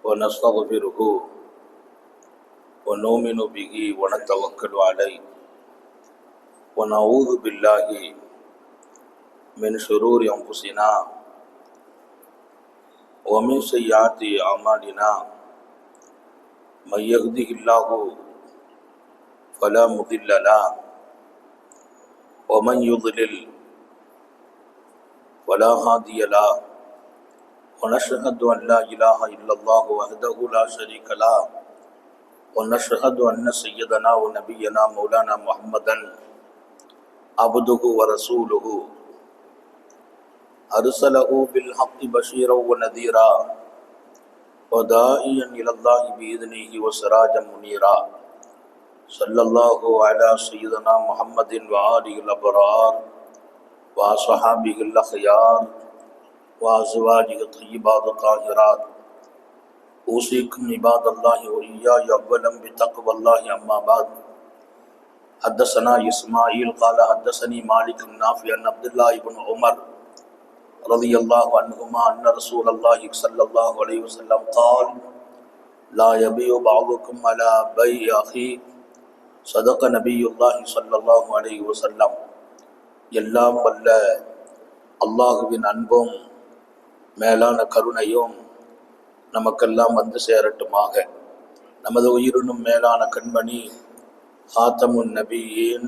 ونستغفره ونؤمن به ونتوكل عليه ونعوذ بالله من شرور أنفسنا ومن سيئات أعمالنا من يهده الله فلا مضل له ومن يضلل فلا هادي له ونشهد أن لا إله إلا الله وحده لا شريك له ونشهد أن سيدنا ونبينا مولانا محمدا عبده ورسوله أرسله بالحق بشيرا ونذيرا وداعيا إلى الله بإذنه وسراجا منيرا صلى الله على سيدنا محمد وآله الأبرار وصحابه الأخيار وأزواجه الطيبات الطاهرات أوصيكم عباد الله وإياي أولا بتقوى الله أما بعد حدثنا إسماعيل قال حدثني مالك النافع عن عبد الله بن عمر رضي الله عنهما أن رسول الله صلى الله عليه وسلم قال لا يبيع بعضكم على بيع أخيه صدق نبي الله صلى الله عليه وسلم. எல்லாம் வல்ல அல்லாஹுவின் அன்பும் மேலான கருணையும் நமக்கெல்லாம் வந்து சேரட்டுமாக. நமது உயிரினும் மேலான கண்மணி ஹாத்தமுன் நபியின்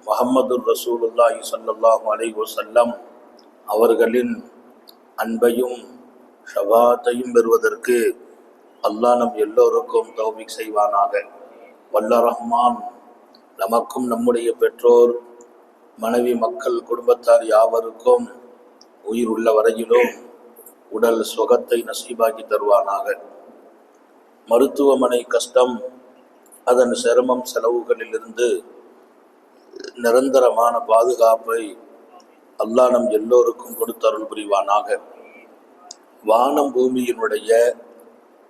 முஹம்மது ரசூலுல்லாஹி ஸல்லல்லாஹு அலைஹி வஸல்லம் அவர்களின் அன்பையும் ஷஃபாத்தையும் பெறுவதற்கு அல்லாஹ் நம் எல்லோருக்கும் தௌஃபீக் செய்வானாக. வல்ல ரஹ்மான் நமக்கும் நம்முடைய பெற்றோர் மனைவி மக்கள் குடும்பத்தார் யாவருக்கும் உயிர் உள்ள வரையிலும் உடல் சுகத்தை நசீபாக்கி தருவானாக. மருத்துவமனை கஷ்டம் அதன் சிரமம் செலவுகளிலிருந்து நிரந்தரமான பாதுகாப்பை அல்லாஹ் நம் எல்லோருக்கும் கொடுத்தருள் புரிவானாக. வானம் பூமியினுடைய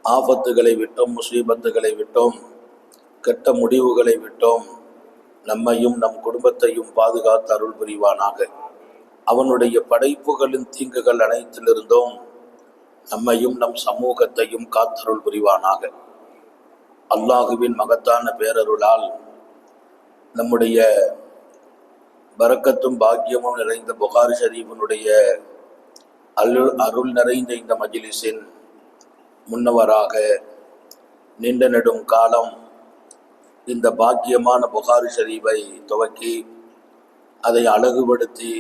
ஆபத்துகளை விட்டோம், முசீபத்துகளை விட்டோம், கெட்ட முடிவுகளை விட்டோம் நம்மையும் நம் குடும்பத்தையும் பாதுகாத்து அருள் புரிவானாக. அவனுடைய படைப்புகளின் தீங்குகள் அனைத்திலிருந்தும் நம்மையும் நம் சமூகத்தையும் காத்தருள் புரிவானாக. அல்லாஹுவின் மகத்தான பேரருளால் நம்முடைய பரக்கத்தும் பாக்கியமும் நிறைந்த புகாரி ஷரீஃபினுடைய அருள் நிறைந்த இந்த மஜ்லிஸின் முன்னவராக நீண்ட நெடும் காலம் இந்த பாக்கியமான புகாரி ஷரீஃபை துவக்கி அதை அழகுபடுத்தி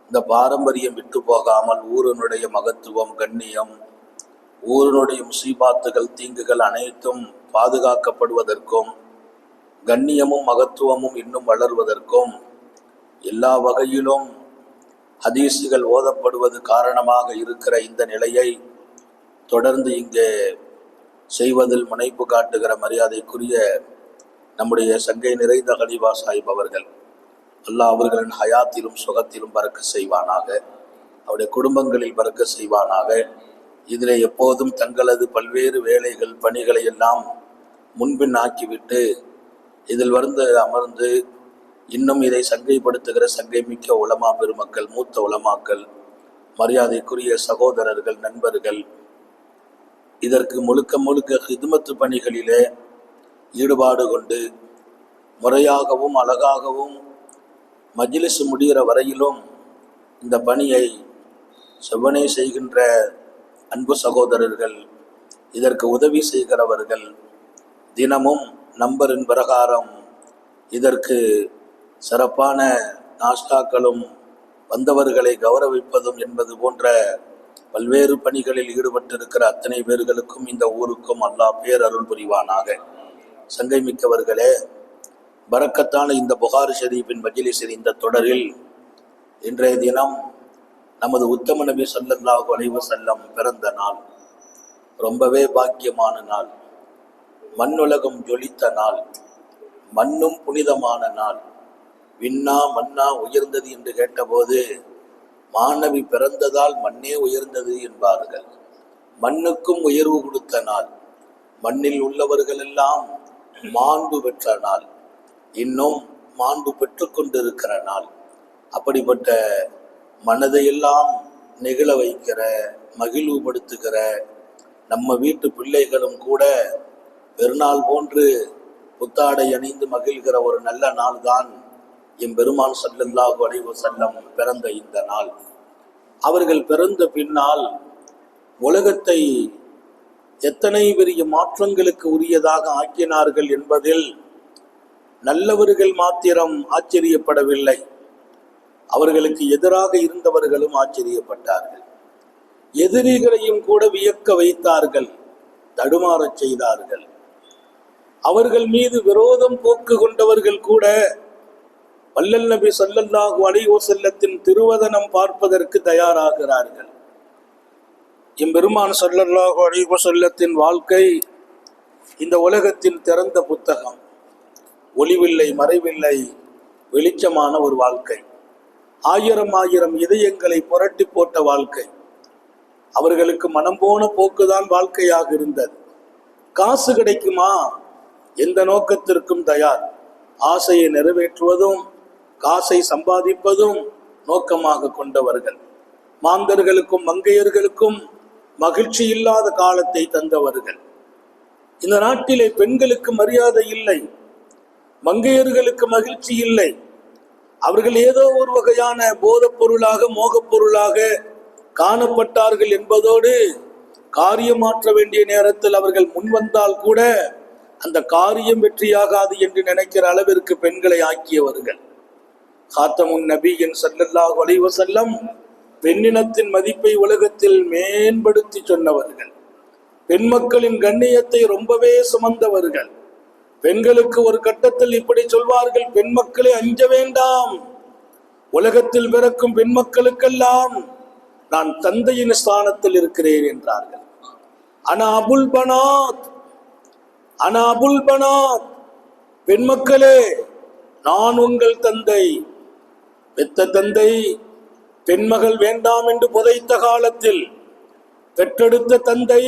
இந்த பாரம்பரியம் விட்டு போகாமல் ஊரினுடைய மகத்துவம், கண்ணியம், ஊரினுடைய முசீபாத்துகள், தீங்குகள் அனைத்தும் பாதுகாக்கப்படுவதற்கும் கண்ணியமும் மகத்துவமும் இன்னும் வளர்வதற்கும் எல்லா வகையிலும் ஹதீஸுகள் ஓதப்படுவது காரணமாக இருக்கிற இந்த நிலையை தொடர்ந்து இங்கே செய்வதில் முனைப்பு காட்டுகிற மரியாதைக்குரிய நம்முடைய சங்கை நிறைந்த கலீஃபா சாஹிப் அவர்கள், அல்லாஹ் அவர்களின் ஹயாத்திலும் சுகத்திலும் பறக்க செய்வானாக. அவருடைய குடும்பங்களில் பறக்க செய்வானாக. இதில் எப்போதும் தங்களது பல்வேறு வேலைகள் பணிகளை எல்லாம் முன்பின் ஆக்கிவிட்டு இதில் அமர்ந்து இன்னும் இதை சங்கைப்படுத்துகிற சங்கை மிக்க உலமா பெருமக்கள், மூத்த உலமாக்கள், மரியாதைக்குரிய சகோதரர்கள், நண்பர்கள், இதற்கு முழுக்க முழுக்க ஹிதுமத்து பணிகளிலே ஈடுபாடு கொண்டு முறையாகவும் அழகாகவும் மஜ்லிஸ் முடிகிற வரையிலும் இந்த பணியை செவ்வனே செய்கின்ற அன்பு சகோதரர்கள், இதற்கு உதவி செய்கிறவர்கள், தினமும் நம்பரின் பிரகாரம் இதற்கு சிறப்பான நாஸ்டாக்களும் வந்தவர்களை கௌரவிப்பதும் என்பது போன்ற பல்வேறு பணிகளில் ஈடுபட்டிருக்கிற அத்தனை பேர்களுக்கும் இந்த ஊருக்கும் அல்லாஹ் பேரருள் புரிவானாக. சங்கை மிக்கவர்களே, பரக்கத்தான இந்த புகாரி ஷரீஃபின் மஜ்லிஸின் இந்த தொடரில் இன்றைய தினம் நமது உத்தம நபி ஸல்லல்லாஹு அலைஹி வஸல்லம் பிறந்த நாள். ரொம்பவே பாக்கியமான நாள், மண்ணுலகம் ஜொலித்த நாள், மண்ணும் புனிதமான நாள். விண்ணா மண்ணா உயர்ந்தது என்று கேட்டபோது மாணவி பிறந்ததால் மண்ணே உயர்ந்தது என்பார்கள். மண்ணுக்கும் உயர்வு கொடுத்த நாள், மண்ணில் உள்ளவர்கள் எல்லாம் மாண்பு பெற்ற நாள், இன்னும் மாண்பு பெற்று கொண்டிருக்கிற நாள். அப்படிப்பட்ட மனதையெல்லாம் நெகிழ வைக்கிற, மகிழ்வுபடுத்துகிற நம்ம வீட்டு பிள்ளைகளும் கூட பெருநாள் போன்று புத்தாடை அணிந்து மகிழ்கிற ஒரு நல்ல நாள் தான் எம்பெருமான் ஸல்லல்லாஹு அலைஹி வஸல்லம் பிறந்த இந்த நாள். அவர்கள் பிறந்த பின்னால் உலகத்தை எத்தனை பெரிய மாற்றங்களுக்கு உரியதாக ஆக்கினார்கள் என்பதில் நல்லவர்கள் மாத்திரம் ஆச்சரியப்படவில்லை, அவர்களுக்கு எதிராக இருந்தவர்களும் ஆச்சரியப்பட்டார்கள். எதிரிகளையும் கூட வியக்க வைத்தார்கள், தடுமாறச் செய்தார்கள். அவர்கள் மீது விரோதம் போக்கு கொண்டவர்கள் கூட வல்லல் நபி ஸல்லல்லாஹு அலைஹி வஸல்லத்தின் திருவதனம் பார்ப்பதற்கு தயாராகிறார்கள். எம்பெருமான் ஸல்லல்லாஹு அலைஹி வஸல்லத்தின் வாழ்க்கை இந்த உலகத்தின் திறந்த புத்தகம், ஒளிவில்லை மறைவில்லை, வெளிச்சமான ஒரு வாழ்க்கை, ஆயிரம் ஆயிரம் இதயங்களை புரட்டி போட்ட வாழ்க்கை. அவர்களுக்கு மனம் போன போக்குதான் வாழ்க்கையாக இருந்தது. காசு கிடைக்குமா, எந்த நோக்கத்திற்கும் தயார். ஆசையை நிறைவேற்றுவதும் காசை சம்பாதிப்பதும் நோக்கமாக கொண்டவர்கள். மாந்தர்களுக்கும் மங்கையர்களுக்கும் மகிழ்ச்சி இல்லாத காலத்தை தந்தவர்கள். இந்த நாட்டிலே பெண்களுக்கு மரியாதை இல்லை, மங்கையர்களுக்கு மகிழ்ச்சி இல்லை. அவர்கள் ஏதோ ஒரு வகையான போதைப் பொருளாக மோகப் பொருளாக காணப்பட்டார்கள் என்பதோடு காரியமாற்ற வேண்டிய நேரத்தில் அவர்கள் முன்வந்தால் கூட அந்த காரியம் வெற்றியாகாது என்று நினைக்கிற அளவிற்கு பெண்களை ஆக்கியவர்கள். காத்தமுன் நபியின் ஸல்லல்லாஹு அலைஹி வஸல்லம் பெண்ணினத்தின் மதிப்பை உலகத்தில் மேம்படுத்தி சொன்னவர்கள். பெண் மக்களின் கண்ணியத்தை ரொம்பவே சுமந்தவர்கள். பெண்களுக்கு ஒரு கட்டத்தில் இப்படி சொல்வார்கள், பெண் மக்களை அஞ்ச வேண்டாம், உலகத்தில் பிறக்கும் பெண் மக்களுக்கெல்லாம் நான் தந்தையின் ஸ்தானத்தில் இருக்கிறேன் என்றார்கள். அனா அபுல் பனாத், அனா அபுல் பனாத், பெண் மக்களே நான் உங்கள் தந்தை. பெத்த தந்தை பெண்மகள் வேண்டாம் என்று புதைத்த காலத்தில், பெற்றெடுத்த தந்தை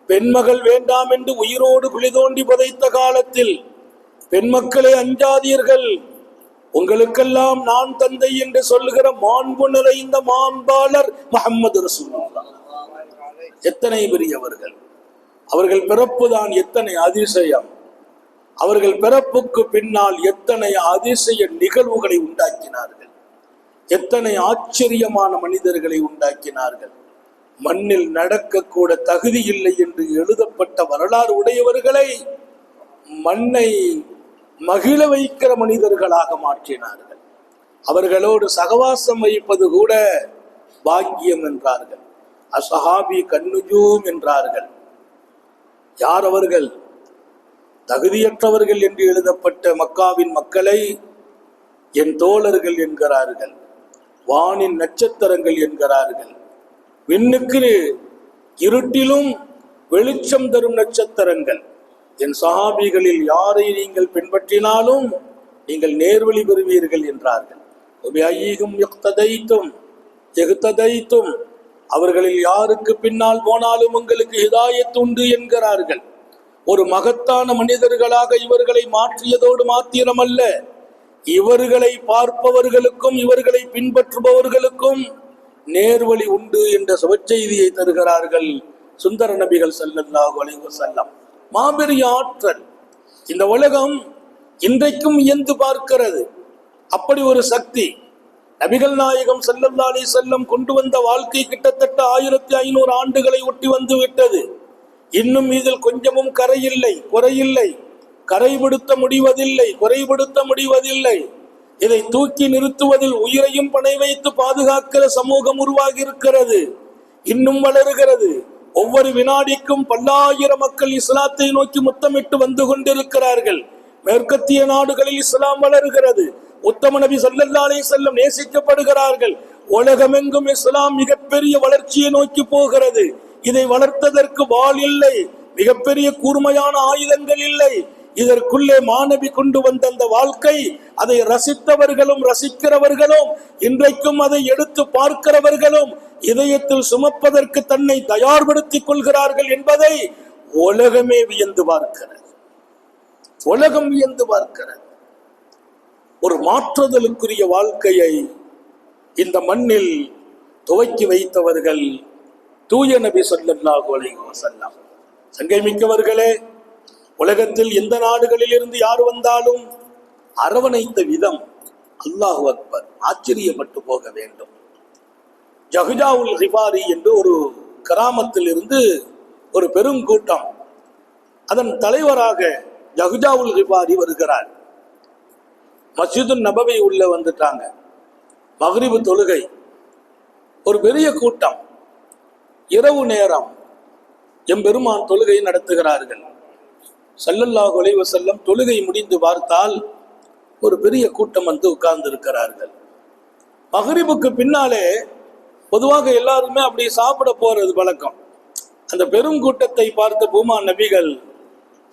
பெண்மகள் வேண்டாம் என்று உயிரோடு குழி தோண்டி புதைத்த காலத்தில், பெண் மக்களை அஞ்சாதீர்கள், உங்களுக்கெல்லாம் நான் தந்தை என்று சொல்லுகிற மாண்பு நிறைந்த மாண்பாளர் முஹம்மது ரசூலுல்லாஹ். எத்தனை பெரியவர்கள்! அவர்கள் பிறப்புதான் எத்தனை அதிசயம்! அவர்கள் பிறப்புக்கு பின்னால் எத்தனை அதிசய நிகழ்வுகளை உண்டாக்கினார்கள், எத்தனை ஆச்சரியமான மனிதர்களை உண்டாக்கினார்கள். மண்ணில் நடக்கக்கூட தகுதி இல்லை என்று எழுதப்பட்ட வரலாறு உடையவர்களை மண்ணை மகிழ வைக்கிற மனிதர்களாக மாற்றினார்கள். அவர்களோடு சகவாசம் வைப்பது கூட பாக்கியம் என்றார்கள். அஸ்ஹாபி கன்னுஜூம் என்றார்கள். யார் அவர்கள்? தகுதியற்றவர்கள் என்று எழுதப்பட்ட மக்காவின் மக்களை என் தோழர்கள் என்கிறார்கள், வானின் நட்சத்திரங்கள் என்கிறார்கள். விண்ணுக்கு இருட்டிலும் வெளிச்சம் தரும் நட்சத்திரங்கள். என் சஹாபிகளில் யாரை நீங்கள் பின்பற்றினாலும் நீங்கள் நேர்வழி பெறுவீர்கள் என்றார்கள். அவர்களில் யாருக்கு பின்னால் போனாலும் உங்களுக்கு ஹிதாயத் உண்டு என்கிறார்கள். ஒரு மகத்தான மனிதர்களாக இவர்களை மாற்றியதோடு மாத்திரமல்ல, இவர்களை பார்ப்பவர்களுக்கும் இவர்களை பின்பற்றுபவர்களுக்கும் நேர்வழி உண்டு என்ற சுபச்செய்தியை தருகிறார்கள் சுந்தர நபிகள் ஸல்லல்லாஹு அலைஹி வஸல்லம். மாபெரிய ஆற்றல். இந்த உலகம் இன்றைக்கும் இயந்து பார்க்கிறது. அப்படி ஒரு சக்தி நபிகள் நாயகம் ஸல்லல்லாஹு அலைஹி வஸல்லம் கொண்டு வந்த வாழ்க்கை கிட்டத்தட்ட 1500 ஆண்டுகளை ஒட்டி வந்து விட்டது. இன்னும் இதில் கொஞ்சமும் கரையில்லை, குறையில்லை. கரைபடுத்த முடிவதில்லை, குறைபடுத்த முடிவதில்லை. இதை தூக்கி நிறுத்துவதில் உயிரையும் பணை வைத்து பாதுகாக்கிற சமூகம் உருவாகி இருக்கிறது, இன்னும் வளருகிறது. ஒவ்வொரு வினாடிக்கும் பல்லாயிரம் மக்கள் இஸ்லாத்தை நோக்கி முத்தமிட்டு வந்து கொண்டிருக்கிறார்கள். மேற்கத்திய நாடுகளில் இஸ்லாம் வளருகிறது. உத்தம நபி ஸல்லல்லாஹு அலைஹி வஸல்லம் நேசிக்கப்படுகிறார்கள். உலகமெங்கும் இஸ்லாம் மிகப்பெரிய வளர்ச்சியை நோக்கி போகிறது. இதை வளர்த்ததற்கு வாள் இல்லை, மிகப்பெரிய கூர்மையான ஆயுதங்கள் இல்லை. இதற்குள்ளே மாணவி கொண்டு வந்த அந்த வாழ்க்கை, அதை ரசித்தவர்களும் ரசிக்கிறவர்களும் இன்றைக்கும் அதை எடுத்து பார்க்கிறவர்களும் இதயத்தில் சுமப்பதற்கு தன்னை தயார்படுத்திக் கொள்கிறார்கள் என்பதை உலகமே வியந்து பார்க்கிறது. உலகம் வியந்து பார்க்கிறது. ஒரு மாற்றுதலுக்குரிய வாழ்க்கையை இந்த மண்ணில் துவக்கி வைத்தவர்கள் தூய நபி ஸல்லல்லாஹு அலைஹி வஸல்லம். சங்கை மிக்கவர்களே, உலகத்தில் எந்த நாடுகளில் இருந்து யார் வந்தாலும் அரவணைத்த விதம் அல்லாஹு அக்பர், ஆச்சரியப்பட்டு போக வேண்டும். ஜஹ்ஜாவுல் கிஃபாரி என்று ஒரு கிராமத்தில் இருந்து ஒரு பெருங்கூட்டம், அதன் தலைவராக ஜஹ்ஜாவுல் கிஃபாரி வருகிறார். மஸ்ஜிது நபவி உள்ள வந்துட்டாங்க. மக்ரிபு தொழுகை, ஒரு பெரிய கூட்டம், இரவு நேரம் எம்பெருமான் தொழுகை நடத்துகிறார்கள். ஸல்லல்லாஹு அலைஹி வஸல்லம் தொழுகை முடிந்து பார்த்தால் ஒரு பெரிய கூட்டம் வந்து உட்கார்ந்து இருக்கிறார்கள். மக்ரிபுக்கு பின்னாலே பொதுவாக எல்லாருமே அப்படி சாப்பிட போறது வழக்கம். அந்த பெரும் கூட்டத்தை பார்த்த பூமான் நபிகள்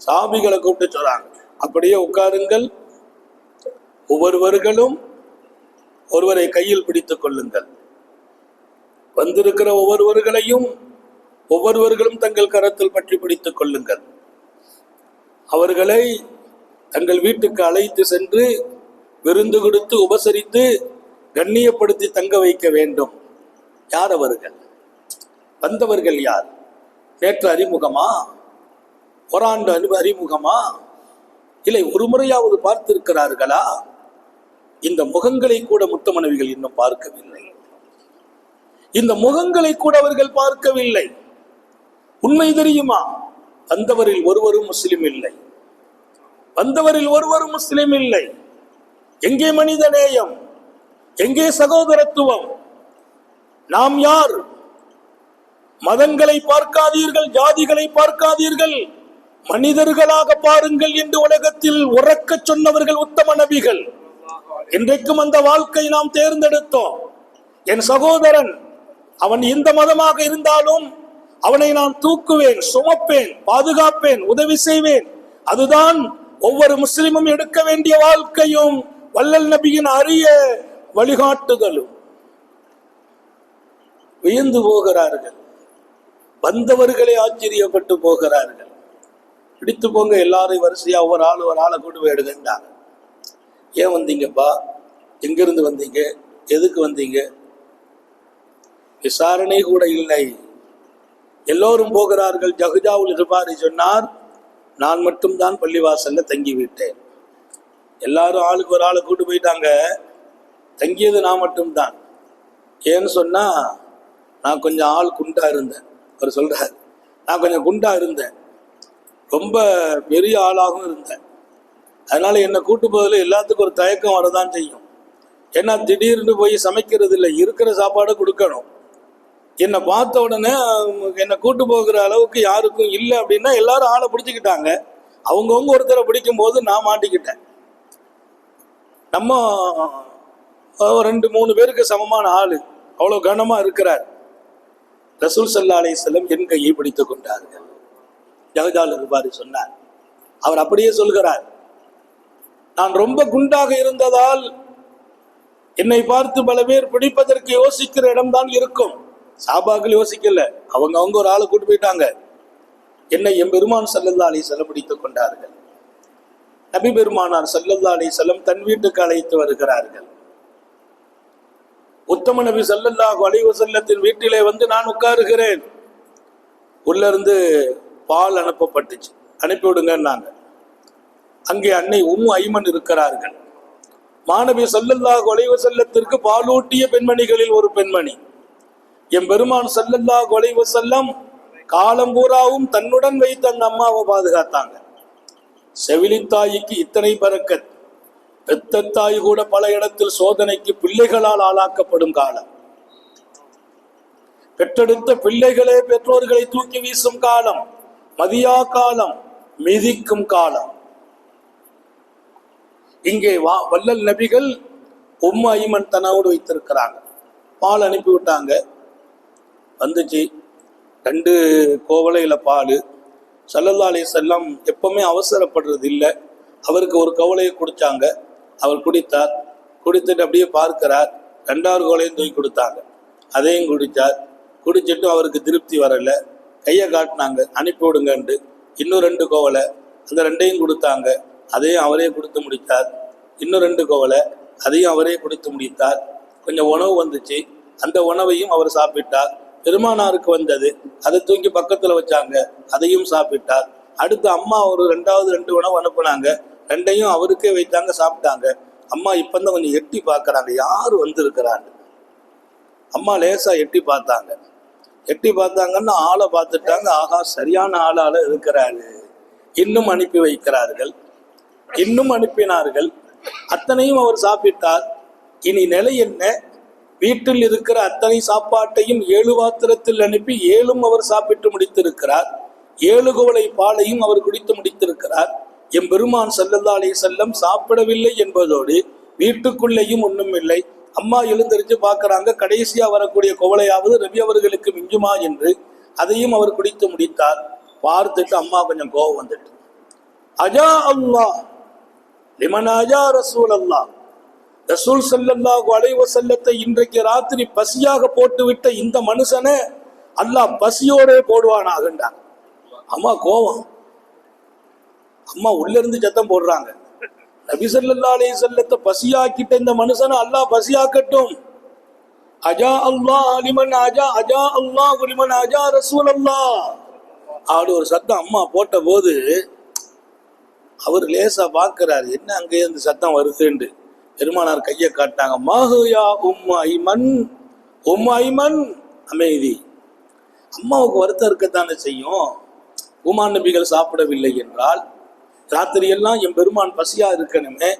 சாபிகளை கூப்பிட்டு சொல்றாங்க, அப்படியே உட்காருங்கள், ஒவ்வொருவர்களும் ஒருவரை கையில் பிடித்துக் கொள்ளுங்கள், வந்திருக்கிற ஒவ்வொருவர்களும் தங்கள் கரத்தில் பற்றி பிடித்துக் கொள்ளுங்கள், அவர்களை தங்கள் வீட்டுக்கு அழைத்து சென்று விருந்து கொடுத்து உபசரித்து கண்ணியப்படுத்தி தங்க வைக்க வேண்டும். யார் அவர்கள்? வந்தவர்கள் யார்? நேற்று அறிமுகமா? ஓராண்டு அறிமுகமா? இல்லை ஒரு முறையாவது பார்த்திருக்கிறார்களா? இந்த முகங்களை கூட முத்தமனைவிகள் இன்னும் பார்க்கவில்லை. இந்த முகங்களை கூட அவர்கள் பார்க்கவில்லை. உண்மை தெரியுமா? வந்தவரில் ஒருவரும் முஸ்லிம் இல்லை. வந்தவரில் ஒருவரும் முஸ்லிம் இல்லை. எங்கே மனித நேயம்? எங்கே சகோதரத்துவம்? நாம் யார்? மதங்களை பார்க்காதீர்கள், ஜாதிகளை பார்க்காதீர்கள், மனிதர்களாக பாருங்கள் என்று உலகத்தில் உறக்க சொன்னவர்கள் உத்தம நபிகள். இன்றைக்கும் அந்த வாழ்க்கை நாம் தேர்ந்தெடுத்தோம். என் சகோதரன் அவன் எந்த மதமாக இருந்தாலும் அவனை நான் தூக்குவேன், சுமப்பேன், பாதுகாப்பேன், உதவி செய்வேன். அதுதான் ஒவ்வொரு முஸ்லிமும் எடுக்க வேண்டிய வாழ்க்கையும் வல்லல் நபியின் அரிய வழிகாட்டுதலும். வியந்து போகிறார்கள். வந்தவர்களே ஆச்சரியப்பட்டு போகிறார்கள். பிடித்து போங்க, எல்லாரையும் வரிசையா ஒரு ஆளை கூட்டு போய் எடுக்கின்றாங்க. ஏன் வந்தீங்கப்பா? எங்கிருந்து வந்தீங்க? எதுக்கு வந்தீங்க? விசாரணை கூட இல்லை. எல்லோரும் போகிறார்கள். ஜஹ்ஜாவுல் கிஃபாரி சொன்னார், நான் மட்டும்தான் பள்ளிவாசல்ல தங்கிவிட்டேன். எல்லாரும் ஆளுக்கு ஒரு ஆளை கூட்டு போயிட்டாங்க. தங்கியது நான் மட்டும்தான். ஏன்னு சொன்னா, நான் கொஞ்சம் ஆள் குண்டா இருந்தேன். அவர் சொல்றார், நான் கொஞ்சம் குண்டா இருந்தேன், ரொம்ப பெரிய ஆளாகவும் இருந்தேன். அதனால என்னை கூட்டு போதில் எல்லாத்துக்கும் ஒரு தயக்கம் வரதான் செய்யும். ஏன்னா திடீர்னு போய் சமைக்கிறது இல்லை, இருக்கிற சாப்பாடை கொடுக்கணும். என்னை பார்த்த உடனே என்னை கூட்டு போகிற அளவுக்கு யாருக்கும் இல்லை அப்படின்னா எல்லாரும் ஆளை பிடிச்சிக்கிட்டாங்க. அவங்கவுங்க ஒருத்தரை பிடிக்கும் போது நான் மாட்டிக்கிட்டேன். நம்ம 2-3 பேருக்கு சமமான ஆளு, அவ்வளோ கனமா இருக்கிறார். ரசூல் ஸல்லல்லாஹு அலைஹி வஸல்லம் என் கையை பிடித்துக் கொண்டார்கள். ஜஹ்ஜாவுல் கிஃபாரி சொன்னார். அவர் அப்படியே சொல்கிறார், நான் ரொம்ப குண்டாக இருந்ததால் என்னை பார்த்து பல பேர் பிடிப்பதற்கு யோசிக்கிற இடம்தான் இருக்கும். சாபாக்கள் யோசிக்கல, அவங்க ஒரு ஆளை கூட்டு போயிட்டாங்க. என்னை எம்பெருமான் ஸல்லல்லாஹு அலைஹி வஸல்லம் பிடித்துக் கொண்டார்கள். நபி பெருமானார் ஸல்லல்லாஹு அலைஹி வஸல்லம் தன் வீட்டுக்கு அழைத்து வருகிறார்கள். உத்தம நபி ஸல்லல்லாஹு அலைஹி வஸல்லத்தின் வீட்டிலே வந்து நான் உட்காருகிறேன். உள்ள இருந்து பால் அனுப்பப்பட்டுச்சு, அனுப்பிவிடுங்கன்னாங்க. அங்கே அன்னை உம்மு ஐமன் இருக்கிறார்கள். மாநபி ஸல்லல்லாஹு அலைஹி வஸல்லத்திற்கு பாலூட்டிய பெண்மணிகளில் ஒரு பெண்மணி. என் பெருமான் ஸல்லல்லாஹு அலைஹி வஸல்லம் காலம் பூராவும் தன்னுடன் வைத்து அந்த அம்மாவை பாதுகாத்தாங்க. செவிலித்தாய்க்கு இத்தனை பரக்கத், பெத்த தாய் கூட பல இடத்தில் சோதனைக்கு பிள்ளைகளால் ஆளாக்கப்படும் காலம். பெற்றெடுத்த பிள்ளைகளே பெற்றோர்களை தூக்கி வீசும் காலம், மதியா காலம், மிதிக்கும் காலம். இங்கே வல்லல் நபிகள் உம்மு ஐமன் தன்னோடு வைத்திருக்கிறாங்க. பால் அனுப்பி விட்டாங்க. வந்துச்சு 2 கோவலையில பால். ஸல்லல்லாஹு அலைஹி வஸல்லம் எப்பவுமே அவசரப்படுறது இல்லை. அவருக்கு ஒரு கவலையை குடிச்சாங்க. அவர் குடித்தார். குடித்துட்டு அப்படியே பார்க்கிறார். 2வது கோவலையும் தூக்கி கொடுத்தாங்க. அதையும் குடித்தார். குடிச்சிட்டு அவருக்கு திருப்தி வரல. கையை காட்டினாங்க, அனுப்பி விடுங்கன்ட்டு. இன்னும் 2 கோவலை, அந்த 2ஐயும் கொடுத்தாங்க. அதையும் அவரே கொடுத்து முடித்தார். இன்னும் 2 கோவலை, அதையும் அவரே கொடுத்து முடித்தார். கொஞ்சம் உணவு வந்துச்சு, அந்த உணவையும் அவர் சாப்பிட்டார். பெருமானாருக்கு வந்தது, அதை தூக்கி பக்கத்தில் வச்சாங்க, அதையும் சாப்பிட்டார். அடுத்து அம்மா ஒரு 2 உணவு அனுப்புனாங்க, 2ஐயும் அவருக்கே வைத்தாங்க, சாப்பிட்டாங்க. அம்மா இப்பந்தான் கொஞ்சம் எட்டி பார்க்குறாங்க, யார் வந்திருக்கிறாங்க. அம்மா லேசா எட்டி பார்த்தாங்க. எட்டி பார்த்தாங்கன்னா ஆளை பார்த்துட்டாங்க, ஆகா சரியான ஆளால இருக்கிறாரு. இன்னும் அனுப்பி வைக்கிறார்கள், இன்னும் அனுப்பினார்கள். அத்தனையும் அவர் சாப்பிட்டார். இனி நிலை என்ன? வீட்டில் இருக்கிற அத்தனை சாப்பாட்டையும் 7 பாத்திரத்தில் அனுப்பி 7ம் அவர் சாப்பிட்டு முடித்திருக்கிறார். 7 குவளை பாலையும் அவர் குடித்து முடித்திருக்கிறார். எம்பெருமான் ஸல்லல்லாஹு அலைஹி வஸல்லம் சாப்பிடவில்லை என்பதோடு வீட்டுக்குள்ளேயும் ஒன்றும் இல்லை. அம்மா எழுந்திருச்சு பார்க்கறாங்க, கடைசியா வரக்கூடிய குவளையாவது ரபி அவர்களுக்கு மிஞ்சுமா என்று. அதையும் அவர் குடித்து முடித்தார். பார்த்துட்டு அம்மா கொஞ்சம் கோபம் வந்துட்டு, அஜா அல்லாஹ் லிமன் அஜா ரசூல் அல்லாஹ், ரசூல் ஸல்லல்லாஹு அலைஹி வஸல்லத்தை இன்றைக்கு ராத்திரி பசியாக போட்டுவிட்ட இந்த மனுஷனை அல்லாஹ் பசியோடே போடுவானாகண்டாங்க. அம்மா கோபம். அம்மா உள்ள இருந்து சத்தம் போடுறாங்க, நபி ஸல்லல்லாஹு அலைஹி வஸல்லத்தை பசியாக்கிட்ட இந்த மனுஷனை அல்லாஹ் பசியாக்கட்டும். அஜா அல்லாஹ் லிமன் அஜா, அஜா அல்லாஹ் லிமன் அஜா ரசூல் அல்லாஹ் அப்படி ஒரு சத்தம் அம்மா போட்ட போது அவர் லேசா பார்க்கிறாரு, என்ன அங்கே இருந்து சத்தம் வருதுன்னு. பெருமானார் கையை காட்டாங்க, மாஹுயா உம்மு ஐமன், உம்மு ஐமன் அமைதி. அம்மாவுக்கு வருத்தம் இருக்கத்தானே செய்யும். உமான் நபிகள் சாப்பிடவில்லை என்றால் ராத்திரி எல்லாம் என் பெருமான் பசியா இருக்கணுமே.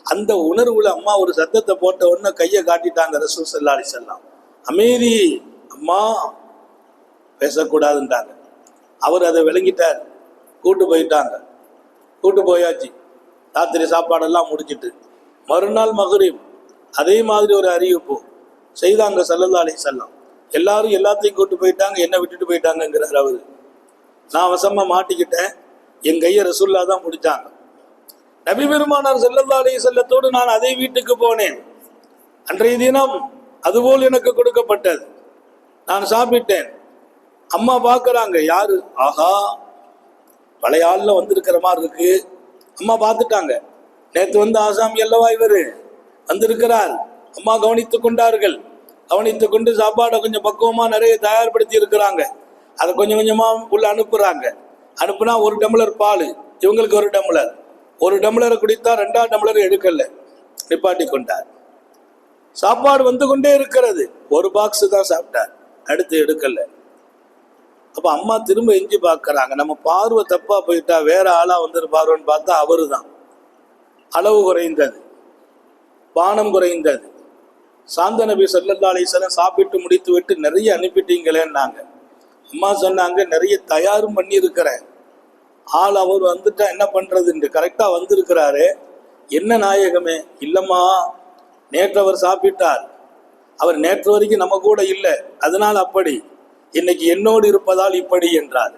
அந்த உணர்வுல அம்மா ஒரு சத்தத்தை போட்ட உடனே கையை காட்டிட்டாங்க ரசூல் ஸல்லல்லாஹு அலைஹி வஸல்லம். அமைதி அம்மா, பேசக்கூடாதுன்றாங்க. அவர் அதை விளங்கிட்டார். கூட்டு போயிட்டாங்க. கூட்டு போயாச்சு. ராத்திரி சாப்பாடெல்லாம் முடிச்சிட்டு மறுநாள் மக்ரிப் அதே மாதிரி ஒரு அறிவிப்பு செய்தாங்க ஸல்லல்லாஹு அலைஹி வஸல்லம். எல்லாரும் எல்லாத்தையும் கூட்டு போயிட்டாங்க, என்ன விட்டுட்டு போயிட்டாங்கிறார் அவரு. நான் வசமா மாட்டிக்கிட்டேன், என் கையை ரசூல்லா தான் முடிச்சாங்க. நபி பெருமானார் ஸல்லல்லாஹு அலைஹி வஸல்லத்தோடு நான் அதே வீட்டுக்கு போனேன். அன்றைய தினம் அதுபோல் எனக்கு கொடுக்கப்பட்டது. நான் சாப்பிட்டேன். அம்மா பார்க்கறாங்க, யாரு? ஆஹா, பழைய ஆள்ல வந்திருக்கிற மாதிரி இருக்கு. அம்மா பார்த்துட்டாங்க, நேற்று வந்து ஆசாமி அல்லவா இவரு வந்திருக்கிறார். அம்மா கவனித்துக் கொண்டார்கள். கவனித்து கொண்டு சாப்பாடை கொஞ்சம் பக்குவமா நிறைய தயார்படுத்தி இருக்கிறாங்க. அதை கொஞ்சம் கொஞ்சமா உள்ள அனுப்புறாங்க. அனுப்புனா 1 டம்ளர் பால், இவங்களுக்கு 1 டம்ளர். 1 டம்ளரை குடித்தா 2ஆம் டம்ளர் எடுக்கல, நிப்பாட்டி கொண்டார். சாப்பாடு வந்து கொண்டே இருக்கிறது. 1 பாக்ஸ் தான் சாப்பிட்டார், அடுத்து எடுக்கல. அப்ப அம்மா திரும்ப எஞ்சி பார்க்கறாங்க, நம்ம பார்வை தப்பா போயிட்டா வேற ஆளா வந்துருப்பாருன்னு பார்த்தா அவரு தான். அளவு குறைந்தது, பானம் குறைந்தது. சாந்த நபி ஸல்லல்லாஹு அலைஹி வஸல்லம் சாப்பிட்டு முடித்து விட்டு நிறைய அனுப்பிட்டீங்களேன்னாங்க. அம்மா சொன்னாங்க, நிறைய தயாரும் பண்ணி இருக்கிறேன். ஆள் அவர் வந்துட்டா என்ன பண்றதுன்னு. கரெக்டா வந்திருக்கிறாரு. என்ன நாயகமே? இல்லம்மா, நேற்று அவர் சாப்பிட்டார். அவர் நேற்று வரைக்கும் நம்ம கூட இல்லை, அதனால் அப்படி. இன்னைக்கு என்னோடு இருப்பதால் இப்படி என்றார்.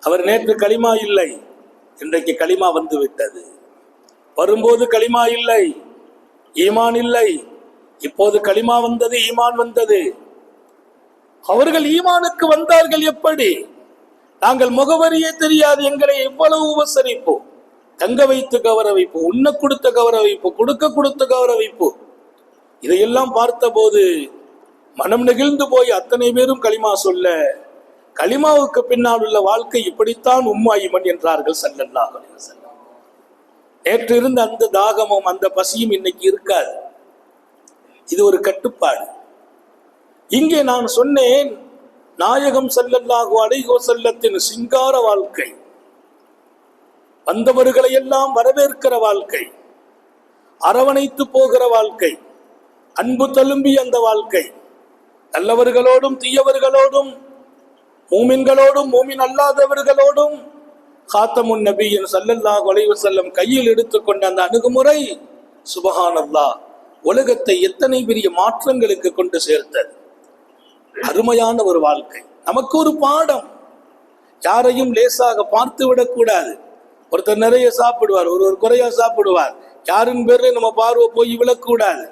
அவர் நேற்று களிமா இல்லை, இன்றைக்கு களிமா வந்து விட்டது. வரும்போது களிமா இல்லை, ஈமான் இல்லை. இப்போது களிமா வந்தது, ஈமான் வந்தது. அவர்கள் ஈமானுக்கு வந்தார்கள் எப்படி? நாங்கள் முகவரியே தெரியாது, எங்களை எவ்வளவு உபசரிப்பு, தங்க வைத்து கௌரவிப்பு, உண்ண கொடுத்த கௌரவிப்பு, கொடுத்த கௌரவிப்பு. இதையெல்லாம் பார்த்த போது மனம் நெகிழ்ந்து போய் அத்தனை பேரும் களிமா சொல்ல, களிமாவுக்கு பின்னால் உள்ள வாழ்க்கை இப்படித்தான் உம்மு ஐமன் என்றார்கள் ஸல்லல்லாஹு அலைஹி வஸல்லம். நேற்று இருந்த அந்த தாகமும் அந்த பசியும் இன்னைக்கு இருக்காது. இது ஒரு கட்டுப்பாடு. இங்கே நான் சொன்னேன், நாயகம் ஸல்லல்லாஹு அலைஹி வஸல்லத்தின் சிங்கார வாழ்க்கை, வந்தவர்களை எல்லாம் வரவேற்கிற வாழ்க்கை, அரவணைத்து போகிற வாழ்க்கை, அன்பு தழும்பி அந்த வாழ்க்கை, நல்லவர்களோடும் தீயவர்களோடும், மூமின்களோடும் மூமின் அல்லாதவர்களோடும் காத்தமுன் நபியின் ஸல்லல்லாஹு அலைஹி வஸல்லம் கையில் எடுத்துக்கொண்ட அந்த அணுகுமுறை சுப்ஹானல்லாஹ் உலகத்தை எத்தனை பெரிய மாற்றங்களுக்கு கொண்டு சேர்த்தது. அருமையான ஒரு வாழ்க்கை, நமக்கு ஒரு பாடம். யாரையும் லேசாக பார்த்து விடக்கூடாது. ஒருத்தர் நிறைய சாப்பிடுவார், ஒருவர் குறையா சாப்பிடுவார். யாரின் பேர்ல நம்ம பார்வை போய் விழக்கூடாது.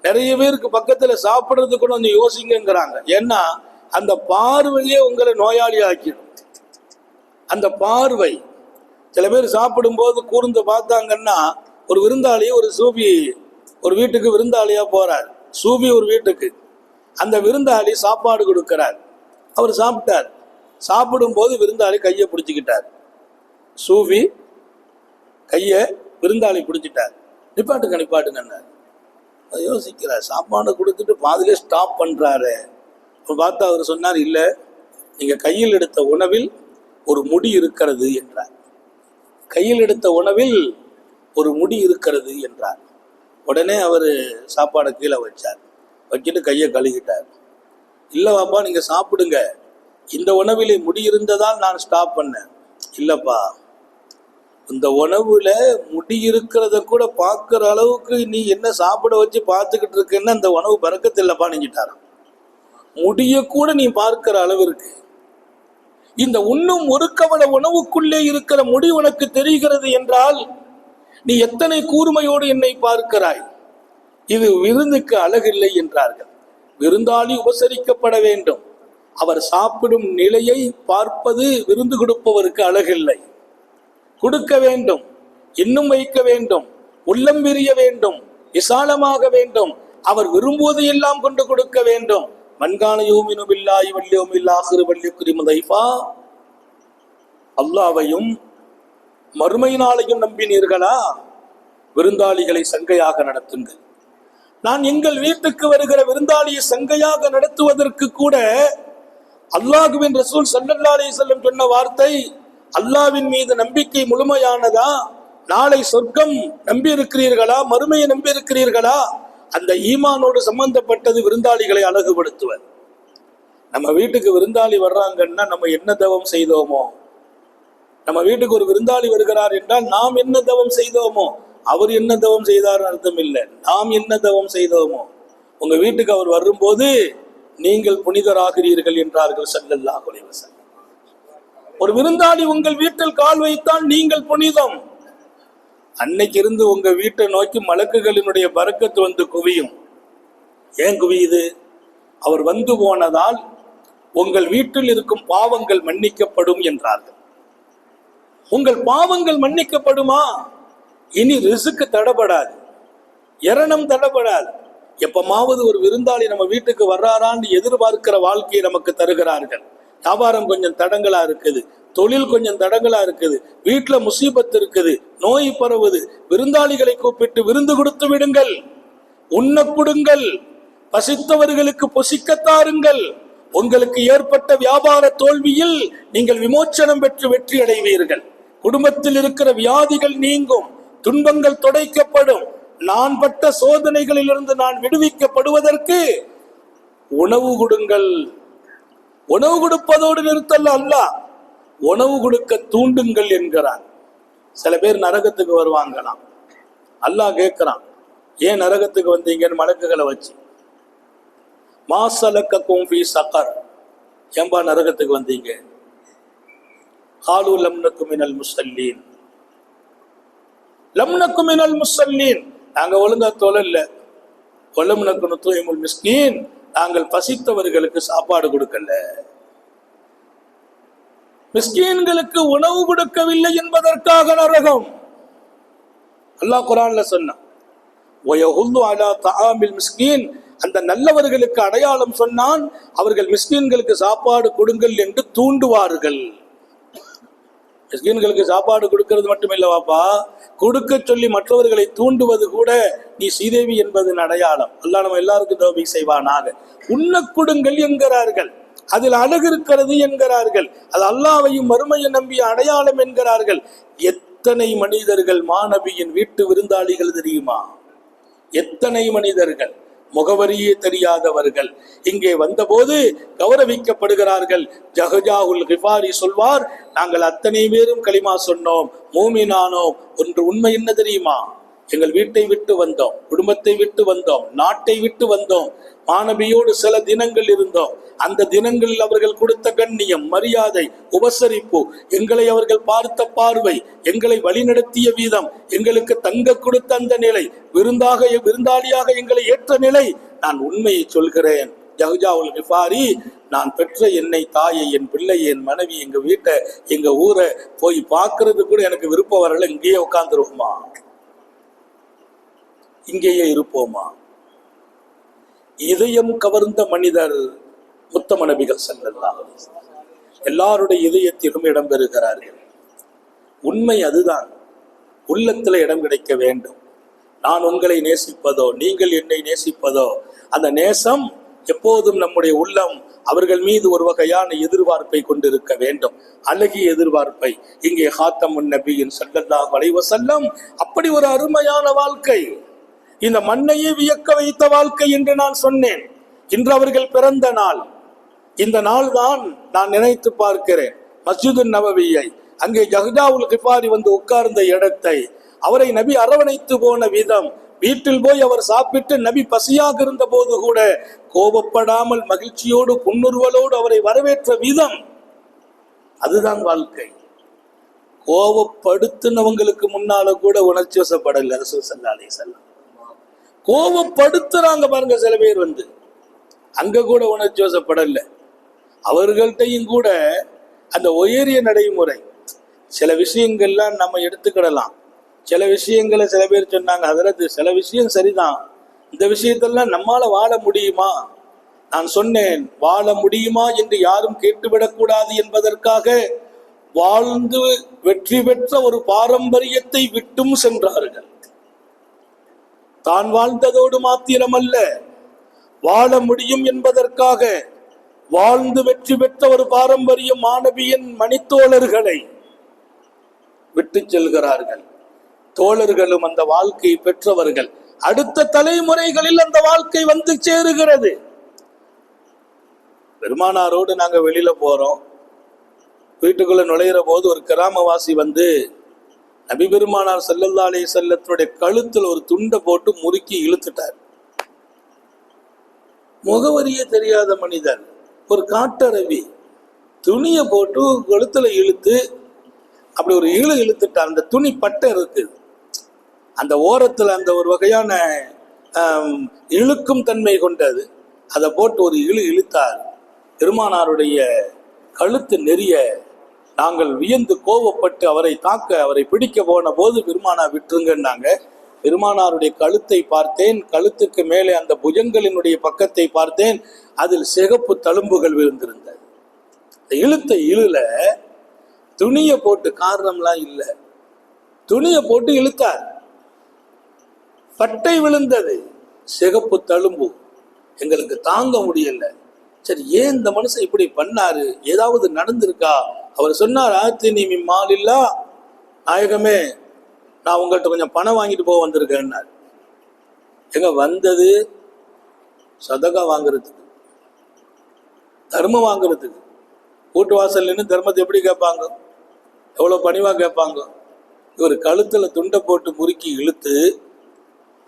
நிறைய பேருக்கு பக்கத்துல சாப்பிடுறது கூட கொஞ்சம் யோசிங்கிறாங்க. ஏன்னா அந்த பார்வையே உங்களை நோயாளி ஆக்கிடும். அந்த பார்வை, சில பேர் சாப்பிடும் போது கூர்ந்து பார்த்தாங்கன்னா, ஒரு விருந்தாளி, ஒரு சூபி ஒரு வீட்டுக்கு விருந்தாளியா போறார். சூபி ஒரு வீட்டுக்கு அந்த விருந்தாளி சாப்பாடு கொடுக்கிறார். அவர் சாப்பிட்டார். சாப்பிடும் போது விருந்தாளி கையை பிடிச்சிக்கிட்டார். சூஃபி கையை விருந்தாளி பிடிச்சிட்டார். நிப்பாட்டுங்க. யோசிக்கிறார். சாப்பாடு கொடுத்துட்டு பாதிலே ஸ்டாப் பண்றாரு. பார்த்தா அவர் சொன்னார், இல்லை, நீங்க கையில் எடுத்த உணவில் ஒரு முடி இருக்கிறது என்றார். கையில் எடுத்த உணவில் ஒரு முடி இருக்கிறது என்றார். உடனே அவர் சாப்பாடை கீழே வச்சுட்டு கையை கழுகிட்டார். இல்லை பாப்பா, நீங்க சாப்பிடுங்க, இந்த உணவிலே முடி இருந்ததால் நான் ஸ்டாப் பண்ணேன். இல்லப்பா, இந்த உணவுல முடி இருக்கிறத கூட பார்க்குற அளவுக்கு நீ என்ன சாப்பிட வச்சு பார்த்துக்கிட்டு இருக்குன்னா அந்த உணவு பறக்கத்து இல்லப்பா நீங்கிட்டாராம். முடிய கூட நீ பார்க்கிற அளவிற்கு இந்த உண்ணும் ஒரு கவல உணவுக்குள்ளே இருக்கிற முடி உனக்கு தெரிகிறது என்றால் நீ எத்தனை கூர்மையோடு என்னை பார்க்கிறாய். இது விருந்துக்கு அழகில்லை என்றார்கள். விருந்தாளி உபசரிக்கப்பட வேண்டும். அவர் சாப்பிடும் நிலையை பார்ப்பது விருந்து கொடுப்பவருக்கு அழகில்லை. கொடுக்க வேண்டும், இன்னும் வைக்க வேண்டும், உள்ளம் விரிய வேண்டும், விசாலமாக வேண்டும், அவர் விரும்புவதை எல்லாம் கொண்டு கொடுக்க வேண்டும். மன்கான யூமினு பில்லாஹி வல் யௌமில் ஆகிர் வல்யுக்ரிமு தைஃபா, அல்லாஹ்வையும் மறுமை நாளையும் நம்பினீர்களா? விருந்தாளிகளை சங்கையாக நடத்துங்கள். நான் எங்கள் வீட்டுக்கு வருகிற விருந்தாளியை சங்கையாக நடத்துவதற்கு கூட அல்லாஹ்வின் ரசூல் ஸல்லல்லாஹு அலைஹி வஸல்லம் சொன்ன வார்த்தை, அல்லாஹ்வின் மீது நம்பிக்கை முழுமையானதா? நாளை சொர்க்கம் நம்பி இருக்கிறீர்களா? மறுமையை நம்பி இருக்கிறீர்களா? அந்த ஈமானோடு சம்பந்தப்பட்டது விருந்தாளிகளை அழகுபடுத்துவர். நம்ம வீட்டுக்கு விருந்தாளி வர்றாங்கன்னா நம்ம என்ன தவம் செய்தோமோ, நம்ம வீட்டுக்கு ஒரு விருந்தாளி வருகிறார் என்றால் நாம் என்ன தவம் செய்தோமோ, அவர் என்ன தவம் செய்தார் அர்த்தம் இல்லை, நாம் என்ன தவம் செய்தோமோ. உங்க வீட்டுக்கு அவர் வரும்போது நீங்கள் புனிதராகிறீர்கள் என்றார்கள் ஸல்லல்லாஹு அலைஹி வஸல்லம். ஒரு விருந்தாளி உங்கள் வீட்டில் கால் வைத்தால் நீங்கள் புனிதம். அன்னைக்கு இருந்து உங்க வீட்டை நோக்கி மலக்குகளினுடைய பரக்கத்து வந்து குவியும். ஏன் குவியுது? அவர் வந்து போனதால் உங்கள் வீட்டில் இருக்கும் பாவங்கள் மன்னிக்கப்படும் என்றார்கள். உங்கள் பாவங்கள் மன்னிக்கப்படுமா? இனி ரிஸ்க் தடப்படாது, இரணம் தடப்படாது. எப்பமாவது ஒரு விருந்தாளி நம்ம வீட்டுக்கு வர்றாரான்னு எதிர்பார்க்கிற வாழ்க்கையை நமக்கு தருகிறார்கள். வியாபாரம் கொஞ்சம் தடங்களா இருக்குது, தொழில் கொஞ்சம் தடங்களா இருக்குது, வீட்டுல முசீபத்து இருக்குது, நோய் பரவுது. விருந்தாளிகளை கூப்பிட்டு விருந்து கொடுத்து விடுங்கள், உண்ண கொடுங்கள், பசித்தவர்களுக்கு பொசிக்கத்தாருங்கள். உங்களுக்கு ஏற்பட்ட வியாபார தோல்வியில் நீங்கள் விமோச்சனம் பெற்று வெற்றி அடைவீர்கள். குடும்பத்தில் இருக்கிற வியாதிகள் நீங்கும், துன்பங்கள் துடைக்கப்படும். நான் பட்ட சோதனைகளிலிருந்து நான் விடுவிக்கப்படுவதற்கு உணவு கொடுங்கள். உணவு கொடுப்பதோடு நிறுத்தல்ல, அல்லாஹ் உணவு கொடுக்க தூண்டுங்கள் என்கிறான். சில பேர் நரகத்துக்கு வருவாங்களாம். அல்லாஹ் கேட்கிறான், ஏன் நரகத்துக்கு வந்தீங்கன்னு மலக்குகளை வச்சு. மாசலக்கும் ஃபீ சகர், ஏம்பா நரகத்துக்கு வந்தீங்க? காலு லம் நக்கு மினல் முஸல்லீன், லம் நக்கு மினல் முஸல்லீன், நாங்க ஒழுங்கா தொழல. வலம் நக்கு நுத்இமுல் மிஸ்கீன், நாங்கள் பசித்தவர்களுக்கு சாப்பாடு கொடுக்கல, மிஸ்கீன்களுக்கு உணவு கொடுக்கவில்லை என்பதற்காக நரகம். அல்லாஹ் குர்ஆன்ல சொன்னான், வயஹுல்லு அலா தஆமில் மிஸ்கீன், அந்த நல்லவர்களுக்கு அடையாளம் சொன்னான், அவர்கள் மிஸ்கீன்களுக்கு சாப்பாடு கொடுங்கள் என்று தூண்டுவார்கள். மிஸ்கீன்களுக்கு சாப்பாடு கொடுக்கிறது மட்டுமில்லவாப்பா, கொடுக்க சொல்லி மற்றவர்களை தூண்டுவது கூட நீ ஸ்ரீதேவி என்பதன் அடையாளம். அல்லாஹ் நம்ம எல்லாருக்கும் தௌஃபீக் செய்வானாக. உண்ண கொடுங்கள் என்கிறார்கள், அதில் அழகு இருக்கிறது என்கிறார்கள், அது அல்லாஹ்வையும் மறுமையை நம்பிய அடையாளம் என்கிறார்கள். எத்தனை மனிதர்கள் மாநபியின் வீட்டு விருந்தாளிகள் தெரியுமா? எத்தனை மனிதர்கள் முகவரியே தெரியாதவர்கள் இங்கே வந்தபோது கௌரவிக்கப்படுகிறார்கள். ஜஹஜாவுல் கிஃபாரி சொல்வார், நாங்கள் அத்தனை பேரும் கலிமா சொன்னோம், மூமினானோம். ஒன்று உண்மை என்ன தெரியுமா? எங்கள் வீட்டை விட்டு வந்தோம், குடும்பத்தை விட்டு வந்தோம், நாட்டை விட்டு வந்தோம், மாணவியோடு சில தினங்கள் இருந்தோம். அந்த தினங்களில் அவர்கள் கொடுத்த கண்ணியம், மரியாதை, உபசரிப்பு, எங்களை அவர்கள் பார்த்த பார்வை, எங்களை வழிநடத்திய வீதம், எங்களுக்கு தங்க கொடுத்த அந்த நிலை, விருந்தாளியாக எங்களை ஏற்ற நிலை. நான் உண்மையை சொல்கிறேன், ஜஹஜாவுல் கிஃபாரி, நான் பெற்ற என்னை, தாயை, என் பிள்ளை, என் மனைவி, எங்க வீட்டை, எங்க ஊரை போய் பார்க்கறது கூட எனக்கு விருப்பம் வரல. இங்கேயே உட்கார்ந்துருவோமா? இங்கேயே இருப்போமா? இதயம் கவர்ந்த மனிதர் முத்தம நபிகள் ஸல்லல்லாஹு அலைஹி வஸல்லம். எல்லாருடைய இதயத்திலும் இடம் பெறுகிறார்கள். உண்மை அதுதான். உள்ளத்துல இடம் கிடைக்க வேண்டும். நான் உங்களை நேசிப்பதோ நீங்கள் என்னை நேசிப்பதோ அந்த நேசம் எப்போதும் நம்முடைய உள்ளம் அவர்கள் மீது ஒரு வகையான எதிர்பார்ப்பை கொண்டிருக்க வேண்டும். அழகிய எதிர்பார்ப்பை. இங்கே ஹாத்தமுன் நபியின் ஸல்லல்லாஹு அலைஹி வஸல்லம் அப்படி ஒரு அருமையான வாழ்க்கை, இந்த மண்ணையே வியக்க வைத்த வாழ்க்கை என்று நான் சொன்னேன். இன்று அவர்கள் பிறந்த நாள். இந்த நாள் தான் நான் நினைத்து பார்க்கிறேன். மஸ்ஜிது நபவியை, அங்கே ஜஹ்ஜாவுல் கிஃபாரி வந்து உட்கார்ந்த இடத்தை, அவரை நபி அரவணைத்து போன விதம், வீட்டில் போய் அவர் சாப்பிட்டு நபி பசியாக இருந்த போது கூட கோபப்படாமல் மகிழ்ச்சியோடு புன்னுருவலோடு அவரை வரவேற்ற விதம், அதுதான் வாழ்க்கை. கோபப்படுத்தினவங்களுக்கு முன்னால கூட உணர்ச்சி வசப்படல ரசூல் ஸல்லல்லாஹு அலைஹி வஸல்லம். கோபப்படுத்துறாங்க பாருங்க சில பேர் வந்து, அங்க கூட உணர்ச்சி வசப்படல. அவர்கள்ட்டையும் கூட அந்த உயரிய நடைமுறை, சில விஷயங்கள்லாம் நம்ம எடுத்துக்கிடலாம். சில விஷயங்களை சில பேர் சொன்னாங்க, அதில் சில விஷயம் சரிதான், இந்த விஷயத்தெல்லாம் நம்மால வாழ முடியுமா? நான் சொன்னேன், வாழ முடியுமா என்று யாரும் கேட்டுவிடக்கூடாது என்பதற்காக வாழ்ந்து வெற்றி பெற்ற ஒரு பாரம்பரியத்தை விட்டும் சென்றார்கள். தான் வாழ்ந்ததோடு மாத்திரமல்ல, வாழ முடியும் என்பதற்காக வாழ்ந்து வெற்றி பெற்ற ஒரு பாரம்பரியம் மாணவியின் மணித்தோழர்களை விட்டு செல்கிறார்கள். தோழர்களும் அந்த வாழ்க்கையை பெற்றவர்கள். அடுத்த தலைமுறைகளில் அந்த வாழ்க்கை வந்து சேருகிறது. பெருமானாரோடு நாங்க வெளியில போறோம், வீட்டுக்குள்ள நுழையிற போது ஒரு கிராமவாசி வந்து நபி பெருமானார் ஸல்லல்லாஹு அலைஹி வஸல்லத்துடைய கழுத்துல ஒரு துண்டை போட்டு முறுக்கி இழுத்துட்டார். முகவரியே தெரியாத மனிதர், ஒரு காட்டரவி, துணியை போட்டு கழுத்துல இழுத்து அப்படி ஒரு இழுத்துட்டார். அந்த துணி பட்டை இருக்கு, அந்த ஓரத்துல அந்த ஒரு வகையான இழுக்கும் தன்மை கொண்டது, அதை போட்டு ஒரு இழுத்தார். பெருமானாருடைய கழுத்து நெறிய நாங்கள் வியந்து கோபப்பட்டு அவரை தாக்க அவரை பிடிக்க போன போது பெருமானார் விட்டுருங்கன்னாங்க. பெருமானாருடைய கழுத்தை பார்த்தேன், கழுத்துக்கு மேலே அந்த புஜங்களினுடைய பக்கத்தை பார்த்தேன், அதில் சிகப்பு தழும்புகள் விழுந்திருந்தது. இழுத்த இழுல துணியை போட்டு, காரணம்லாம் இல்லை, துணியை போட்டு இழுத்தார், பட்டை விழுந்தது, சிகப்பு தழும்பு. எங்களுக்கு தாங்க முடியல. சரி, ஏன் இந்த மனுஷன் இப்படி பண்ணாரு, ஏதாவது நடந்திருக்கா? அவர் சொன்னார், ஆத்தினி மிம்மாலில்லா, நாயகமே நான் உங்கள்கிட்ட கொஞ்சம் பணம் வாங்கிட்டு போக வந்திருக்கேன்னார். எங்க வந்தது? சதகா வாங்குறதுக்கு, தர்மம் வாங்குறதுக்கு. கூட்டு வாசல் நின்று தர்மத்தை எப்படி கேட்பாங்க? எவ்வளவு பணிவா கேட்பாங்க. இவர் கழுத்துல துண்டை போட்டு முறுக்கி இழுத்து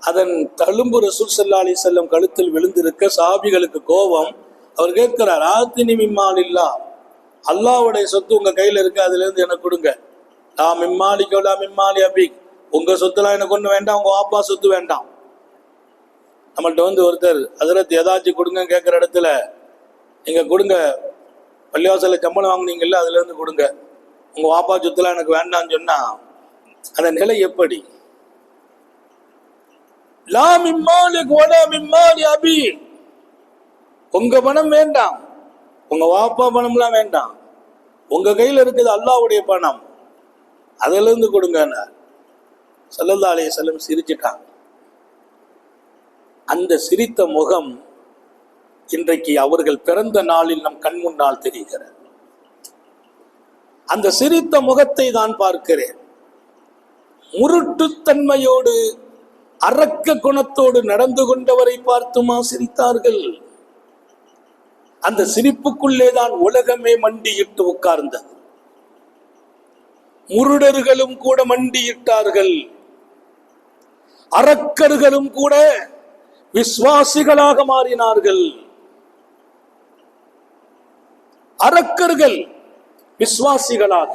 அதன் தழும்பு ரசூல் ஸல்லல்லாஹு அலைஹி வஸல்லம் கழுத்தில் விழுந்திருக்க சஹாபிகளுக்கு கோபம். அவர் கேட்கிறார், ஆத்தினி மிம்மாலில்லா, அல்லாஹ்வுடைய சொத்து உங்க கையில இருக்கு, அதுல இருந்து எனக்கு கொடுங்க. நான் மிம்மாலிக்கோலா மிம்மாலி அபி, உங்க சொத்துலாம் எனக்கு ஒண்ணு வேண்டாம், உங்க வாப்பா சொத்து வேண்டாம். நம்மள்ட்ட வந்து ஒருத்தர் ஹஜ்ரத் ஏதாச்சும் கொடுங்க கேட்குற இடத்துல, நீங்க கொடுங்க, பள்ளிவாசல சம்பளம் வாங்குனீங்கல்ல, அதுல இருந்து கொடுங்க, உங்க வாப்பா சொத்துலாம் எனக்கு வேண்டாம்னு சொன்னா அந்த நிலை எப்படி? லா மிம்மாலிக் வலா மிம்மாலி அபி, உங்க பணம் வேண்டாம், உங்க வாப்பா பணம்லாம் வேண்டாம், உங்க கையில இருக்குது அல்லாஹ்வுடைய பணம், அதுல இருந்து கொடுங்க. ஸல்லல்லாஹு அலைஹி வஸல்லம் சிரிச்சிட்டாங்க. அந்த சிரித்த முகம் இன்றைக்கு அவர்கள் பிறந்த நாளில் நம் கண் முன்னால் தெரிகிறது. அந்த சிரித்த முகத்தை தான் பார்க்கிறேன். முரட்டுத்தன்மையோடு அரக்க குணத்தோடு நடந்து கொண்டவரை பார்த்துமா சிரித்தார்கள்? அந்த சிரிப்புக்குள்ளேதான் உலகமே மண்டியிட்டு உட்கார்ந்தது. முருடர்களும் கூட மண்டியிட்டார்கள், அரக்கர்களும் கூட விசுவாசிகளாக மாறினார்கள். அரக்கர்கள் விசுவாசிகளாக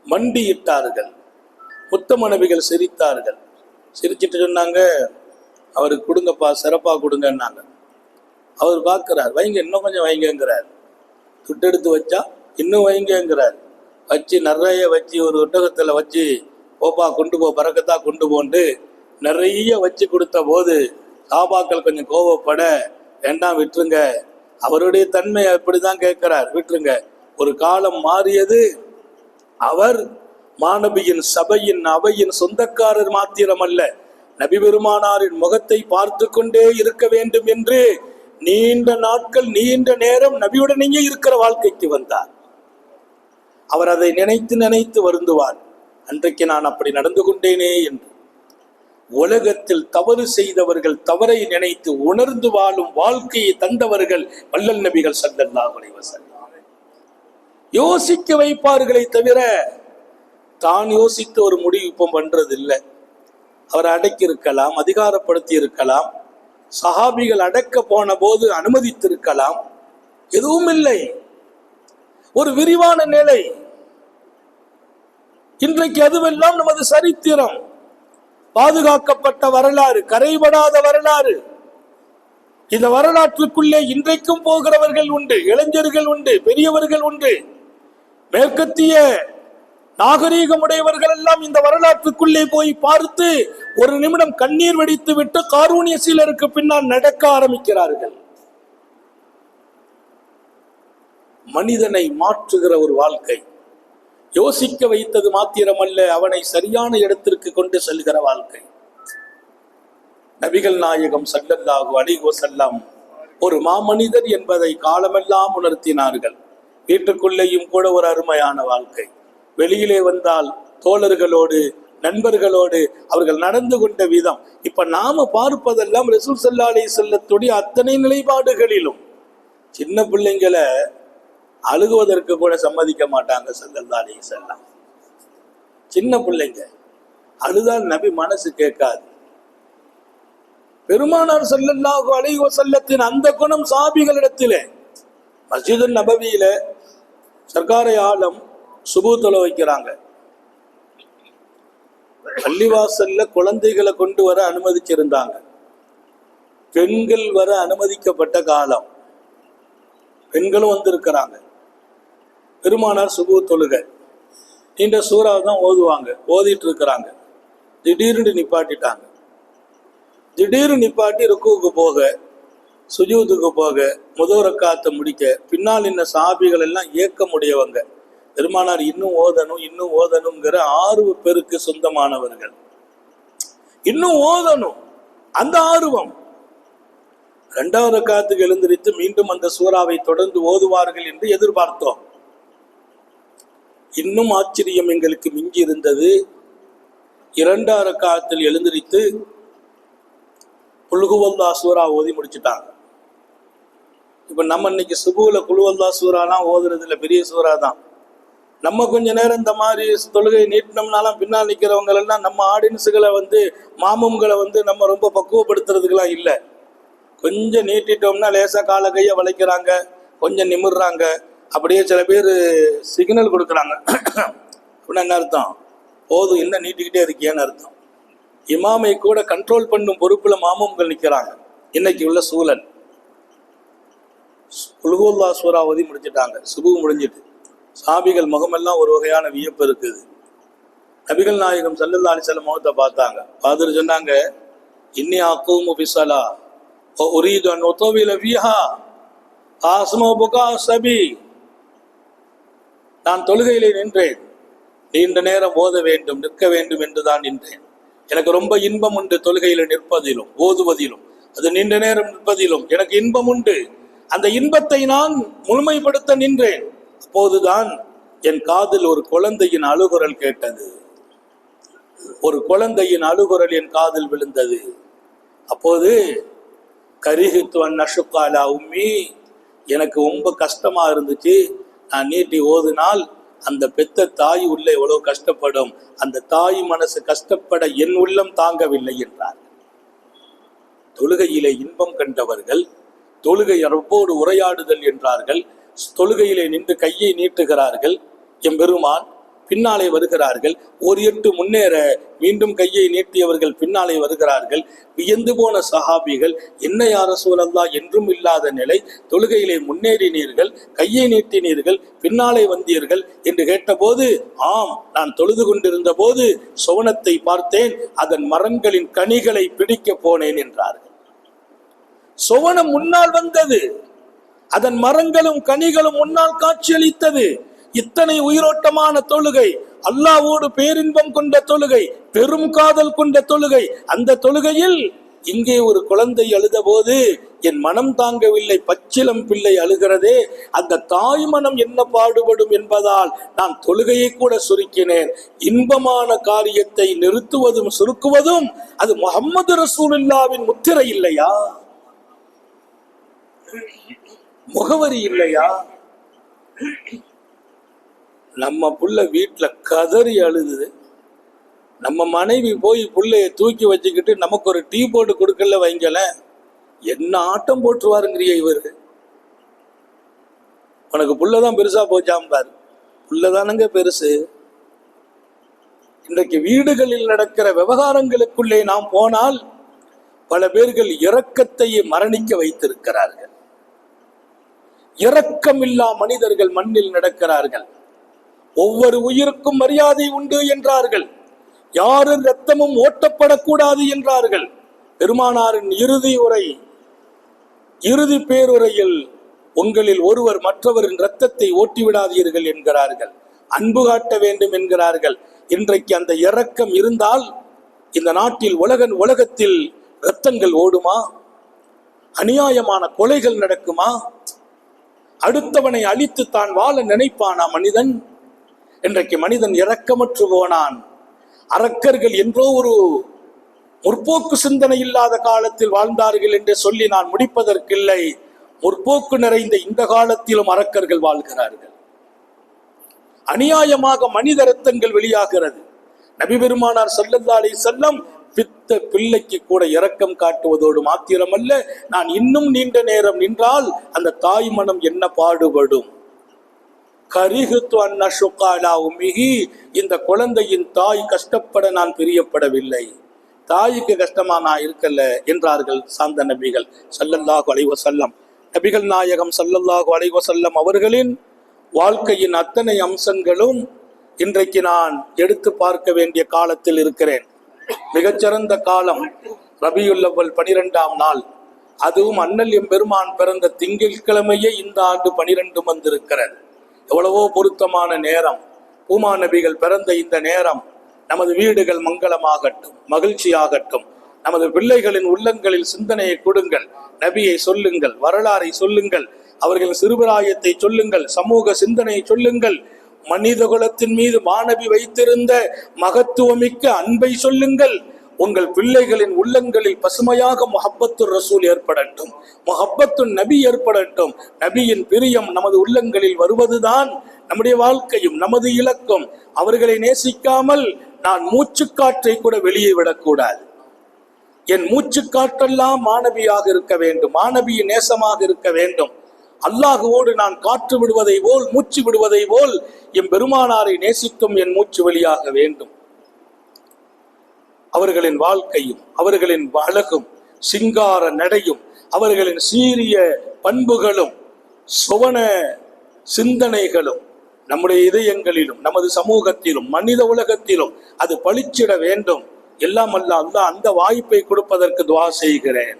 மண்டியிட்டார்கள். முத்தம நபிகள் சிரித்தார்கள். சிரிச்சிட்டு சொன்னாங்க, அவருக்கு கொடுங்கப்பா, சிறப்பா கொடுங்கன்னாங்க. அவர் பார்க்கிறார், வைங்க, இன்னும் கொஞ்சம் வைங்கிறார். துட்டெடுத்து வச்சா இன்னும் வைங்கிறார். வச்சு நிறைய வச்சு ஒரு ஒட்டகத்துல வச்சு, போப்பா கொண்டு போ, பறக்கத்தா கொண்டு போண்டு நிறைய வச்சு கொடுத்த போது சஹாபாக்கள் கொஞ்சம் கோபப்பட, வேண்டாம் விட்டுருங்க, அவருடைய தன்மை அப்படிதான் கேட்கிறார், விட்டுருங்க. ஒரு காலம் மாறியது. அவர் மாணபியின் சபையின் அவையின் சொந்தக்காரர் மாத்திரமல்ல, நபி பெருமானாரின் முகத்தை பார்த்து கொண்டே இருக்க வேண்டும் என்று நீண்ட நாட்கள் நீண்ட நேரம் நபியுடனேயே இருக்கிற வாழ்க்கைக்கு வந்தார். அவர் அதை நினைத்து நினைத்து வருந்துவார், அன்றைக்கு நான் அப்படி நடந்து கொண்டேனே என்று. உலகத்தில் தவறு செய்தவர்கள் தவறை நினைத்து உணர்ந்து வாழும் வாழ்க்கையை தந்தவர்கள் வல்லல் நபிகள் ஸல்லல்லாஹு அலைஹி வஸல்லம். யோசிக்க வைப்பார்களே தவிர தான் யோசித்து ஒரு முடிவு இப்போ பண்றது இல்லை. அவர் அடக்கி இருக்கலாம், அதிகாரப்படுத்தி இருக்கலாம், சஹாபிகள் அடக்க போன போது அனுமதித்திருக்கலாம், எதுவும் இல்லை. ஒரு விரிவான நிலை. இன்றைக்கு அதுவெல்லாம் நமது சரித்திரம், பாதுகாக்கப்பட்ட வரலாறு, கரைபடாத வரலாறு. இந்த வரலாற்றுக்குள்ளே இன்றைக்கும் போகிறவர்கள் உண்டு, இளைஞர்கள் உண்டு, பெரியவர்கள் உண்டு. மேற்கத்திய நாகரீகமுடையவர்கள் எல்லாம் இந்த வரலாற்றுக்குள்ளே போய் பார்த்து ஒரு நிமிடம் கண்ணீர் வடித்து விட்டு காரூணிய சீலருக்கு பின்னால் நடக்க ஆரம்பிக்கிறார்கள். மனிதனை மாற்றுகிற ஒரு வாழ்க்கை, யோசிக்க வைத்தது மாத்திரமல்ல, அவனை சரியான இடத்திற்கு கொண்டு செல்கிற வாழ்க்கை. நபிகள் நாயகம் ஸல்லல்லாஹு அலைஹி வஸல்லம் ஒரு மாமனிதர் என்பதை காலமெல்லாம் உணர்த்தினார்கள். வீட்டுக்குள்ளேயும் கூட ஒரு அருமையான வாழ்க்கை. வெளியிலே வந்தால் தோழர்களோடு நண்பர்களோடு அவர்கள் நடந்து கொண்ட விதம். இப்ப நாம பார்ப்பதெல்லாம் ரசூல் ஸல்லல்லாஹு அலைஹி வஸல்லத்துடைய அத்தனை நிலைப்பாடுகளிலும். சின்ன பிள்ளைங்களை அழுகுவதற்கு கூட சம்மதிக்க மாட்டாங்க ஸல்லல்லாஹு அலைஹி வஸல்லம். சின்ன பிள்ளைங்க அழுதால் நபி மனசு கேட்காது. பெருமானார் ஸல்லல்லாஹு அலைஹி வஸல்லத்தின் அந்த குணம் சஹாபிகளிடத்திலே. மஸ்ஜிது நபவியில சர்க்காரை ஆலம் சுபு தொலை வைக்கிறாங்க. பள்ளிவாசல்ல குழந்தைகளை கொண்டு வர அனுமதிச்சிருந்தாங்க. பெண்கள் வர அனுமதிக்கப்பட்ட காலம். பெண்களும் வந்திருக்கிறாங்க. பெருமானார் சுபு தொழுகை நீண்ட சூறா தான் ஓதுவாங்க, ஓதிட்டு இருக்கிறாங்க. திடீர்னு நிப்பாட்டிட்டாங்க. திடீர்னு நிப்பாட்டி ருக்குவுக்கு போக, சுஜூதுக்கு போக, முதல் ரக்காத்தை முடிக்க, பின்னால் இன்ன சஹாபிகள் எல்லாம் ஏக்கமுடையவங்க. பெருமானார் இன்னும் ஓதணுங்கிற ஆர்வ பெருக்கு சொந்தமானவர்கள். இன்னும் ஓதணும் அந்த ஆர்வம். இரண்டாவது ரக்காத்துக்கு எழுந்திரித்து மீண்டும் அந்த சூறாவை தொடர்ந்து ஓதுவார்கள் என்று எதிர்பார்த்தோம். இன்னும் ஆச்சரியம் எங்களுக்கு மிஞ்சி இருந்தது. இரண்டாவது ரக்காத்தில் எழுந்திரித்து குல் ஹுவல்லாஹ் சூரா ஓதி முடிச்சுட்டாங்க. இப்ப நம்ம இன்னைக்கு சுபுல குல் ஹுவல்லாஹ் சூராலாம் ஓதுறது இல்லை, பெரிய சூறா தான். நம்ம கொஞ்ச நேரம் இந்த மாதிரி தொழுகை நீட்டினோம்னாலாம் பின்னால் நிற்கிறவங்க எல்லாம் நம்ம ஆடியன்ஸுகளை மாமம்களை நம்ம ரொம்ப பக்குவப்படுத்துறதுக்கெல்லாம் இல்லை. கொஞ்சம் நீட்டிட்டோம்னா லேசாக காலை கையை வளைக்கிறாங்க, கொஞ்சம் நிமிர்றாங்க, அப்படியே சில பேர் சிக்னல் கொடுக்குறாங்க. அப்படின்னா என்ன அர்த்தம்? போதும், இன்னும் நீட்டிக்கிட்டே இருக்கியான்னு அர்த்தம். இமாமை கூட கண்ட்ரோல் பண்ணும் பொறுப்புல மாமம்கள் நிற்கிறாங்க. இன்னைக்கு உள்ள சூழல். குல் ஹுவல்லாஹ் சூரா ஓதி முடிச்சுட்டாங்க, சுபு முடிஞ்சிட்டு. சாபிகள் முகமெல்லாம் ஒரு வகையான வியப்பு இருக்குது. நபிகள் நாயகம் ஸல்லல்லாஹு அலைஹி வஸல்லம் முகத்தை பார்த்தாங்க. பார்த்துட்டு சொன்னாங்க, இன்னி அகூமு பிஸ்ஸலா வ உரீது அன் உதவில ஃபீஹா அஸ்மஉ புகா ஸபி. நான் தொழுகையிலே நின்றேன், நீண்ட நேரம் ஓத வேண்டும், நிற்க வேண்டும் என்றுதான் நின்றேன். எனக்கு ரொம்ப இன்பம் உண்டு தொழுகையில நிற்பதிலும் ஓதுவதிலும், அது நீண்ட நேரம் நிற்பதிலும் எனக்கு இன்பம் உண்டு. அந்த இன்பத்தை நான் முழுமைப்படுத்த நின்றேன். அப்போதுதான் என் காதில் ஒரு குழந்தையின் அழுகுரல் கேட்டது. ஒரு குழந்தையின் அழுகுரல் என் காதில் விழுந்தது. அப்போது கரிஹித்து அன்னஷுக்காலா உம்மி, எனக்கு ரொம்ப கஷ்டமா இருந்துச்சு. நான் நீட்டி ஓதுனால் அந்த பெத்த தாய் உள்ள எவ்வளவு கஷ்டப்படும், அந்த தாய் மனசு கஷ்டப்பட என் உள்ளம் தாங்கவில்லை என்றார். தொழுகையிலே இன்பம் கண்டவர்கள் தொழுகை ரப்போடு உரையாடுதல் என்றார்கள். தொழுகையிலே நின்று கையை நீட்டுகிறார்கள். எம்பெருமான் பின்னாலே வருகிறார்கள். ஒரு எட்டு முன்னேற மீண்டும் கையை நீட்டியவர்கள் பின்னாலே வருகிறார்கள். வியந்து போன சஹாபிகள், என்ன யா ரசூலல்லாஹ், என்றும் இல்லாத நிலை, தொழுகையிலே முன்னேறினீர்கள், கையை நீட்டினீர்கள், பின்னாலே வந்தீர்கள் என்று கேட்டபோது, ஆம், நான் தொழுது கொண்டிருந்த போது சுவனத்தை பார்த்தேன், அதன் மரங்களின் கனிகளை பிடிக்க போனேன் என்றார்கள். சுவனம் முன்னால் வந்தது, அதன் மரங்களும் கனிகளும் முன்னால் காட்சியளித்தது. இத்தனை உயிரோட்டமான தொழுகை, அல்லாஹ்வோடு பேரின்பம் கொண்ட தொழுகை, பெரும் காதல் கொண்ட தொழுகை. அந்த தொழுகையில் இங்கே ஒரு குழந்தை அழுத போது என் மனம் தாங்கவில்லை, பச்சிலம் பிள்ளை அழுகிறதே, அந்த தாய் மனம் என்ன பாடுபடும் என்பதால் நான் தொழுகையை கூட சுருக்கினேன். இன்பமான காரியத்தை நிறுத்துவதும் சுருக்குவதும் அது முஹம்மது ரசூலுல்லாஹ்வின் முத்திரை இல்லையா? முகவரி இல்லையா? நம்ம புள்ள வீட்டுல கதறி அழுது, நம்ம மனைவி போய் புள்ளைய தூக்கி வச்சுக்கிட்டு நமக்கு ஒரு டீ போட்டு கொடுக்கல வைங்கல, என்ன ஆட்டம் போட்டுருவாருங்கிறிய இவரு. உனக்கு புள்ளதான் பெருசா போச்சாம்பாரு. புள்ளதானங்க பெருசு. இன்றைக்கு வீடுகளில் நடக்கிற விவகாரங்களுக்குள்ளே நாம் போனால் பல பேர்கள் இரக்கத்தை மரணிக்க வைத்திருக்கிறார்கள். இரக்கமில்லா மனிதர்கள் மண்ணில் நடக்கிறார்கள். ஒவ்வொரு உயிருக்கும் மரியாதை உண்டு என்றார்கள். யாரும் இரத்தமும் ஓட்டப்படக்கூடாது என்றார்கள். பெருமானாரின் இறுதி பேருரையில் உங்களில் ஒருவர் மற்றவரின் இரத்தத்தை ஓட்டிவிடாதீர்கள் என்கிறார்கள். அன்பு காட்ட வேண்டும் என்கிறார்கள். இன்றைக்கு அந்த இரக்கம் இருந்தால் இந்த நாட்டில் உலகத்தில் இரத்தங்கள் ஓடுமா? அநியாயமான கொலைகள் நடக்குமா? அடுத்தவனை அழித்து தான் வாழ நினைப்பானா மனிதன்? இன்றைக்கு மனிதன் இரக்கமற்று போனான். அரக்கர்கள் என்றோ ஒரு முற்போக்கு சிந்தனை இல்லாத காலத்தில் வாழ்ந்தார்கள் என்று சொல்லி நான் முடிப்பதற்கில்லை. முற்போக்கு நிறைந்த இந்த காலத்திலும் அரக்கர்கள் வாழ்கிறார்கள். அநியாயமாக மனித ரத்தங்கள் வெளியாகிறது. நபி பெருமானார் ஸல்லல்லாஹு அலைஹி வஸல்லம் பித்த பிள்ளைக்கு கூட இரக்கம் காட்டுவதோடு மாத்திரமல்ல, நான் இன்னும் நீண்ட நேரம் நின்றால் அந்த தாய் மனம் என்ன பாடுபடும். கரிஹுத்து அன் அஷுக்க அலா உம்மிஹி, இந்த குழந்தையின் தாய் கஷ்டப்பட நான் பிரியப்படவில்லை. தாய்க்கு கஷ்டமா நான் இருக்கல என்றார்கள் சாந்த நபிகள் ஸல்லல்லாஹு அலைஹி வஸல்லம். நபிகள் நாயகம் ஸல்லல்லாஹு அலைஹி வஸல்லம் அவர்களின் வாழ்க்கையின் அத்தனை அம்சங்களும் இன்றைக்கு நான் எடுத்து பார்க்க வேண்டிய காலத்தில் இருக்கிறேன். மிகச்சிறந்த காலம் ரபியுல் அவ்வல் 12ஆம் நாள். அதுவும் அண்ணல் எம்பெருமான் பிறந்த திங்கட்கிழமையே இந்த ஆண்டு 12 வந்திருக்கிறது. எவ்வளவோ பொருத்தமான நேரம். பூமா நபிகள் பிறந்த இந்த நேரம் நமது வீடுகள் மங்களமாகட்டும், மகிழ்ச்சியாகட்டும். நமது பிள்ளைகளின் உள்ளங்களில் சிந்தனையை கொடுங்கள். நபியை சொல்லுங்கள், வரலாறை சொல்லுங்கள், அவர்களின் சிறுபிராயத்தை சொல்லுங்கள், சமூக சிந்தனையை சொல்லுங்கள், மனித குலத்தின் மீது மாணவி வைத்திருந்த மகத்துவமிக்க அன்பை சொல்லுங்கள். உங்கள் பிள்ளைகளின் உள்ளங்களில் பசுமையாக முஹப்பத்து ரசூல் ஏற்படட்டும், முஹப்பத்து நபி ஏற்படட்டும். நபியின் பிரியம் நமது உள்ளங்களில் வருவதுதான் நம்முடைய வாழ்க்கையும் நமது இலக்கும். அவர்களை நேசிக்காமல் நான் மூச்சுக்காற்றை கூட வெளியே விடக்கூடாது. என் மூச்சுக்காற்றெல்லாம் மாணவியாக இருக்க வேண்டும், மாணவியின் நேசமாக இருக்க வேண்டும். அல்லாஹுவோடு நான் காற்று விடுவதை போல், மூச்சு விடுவதை போல் என் பெருமானாரை நேசித்தும் என் மூச்சு வெளியாக வேண்டும். அவர்களின் வாழ்க்கையும் அவர்களின் அழகும் சிங்கார நடையும் அவர்களின் சீரிய பண்புகளும் சுவன சிந்தனைகளும் நம்முடைய இதயங்களிலும் நமது சமூகத்திலும் மனித உலகத்திலும் அது பளிச்சிட வேண்டும். எல்லாம் அல்ல அல்லாஹ் அந்த வாய்ப்பை கொடுப்பதற்கு துஆ செய்கிறேன்.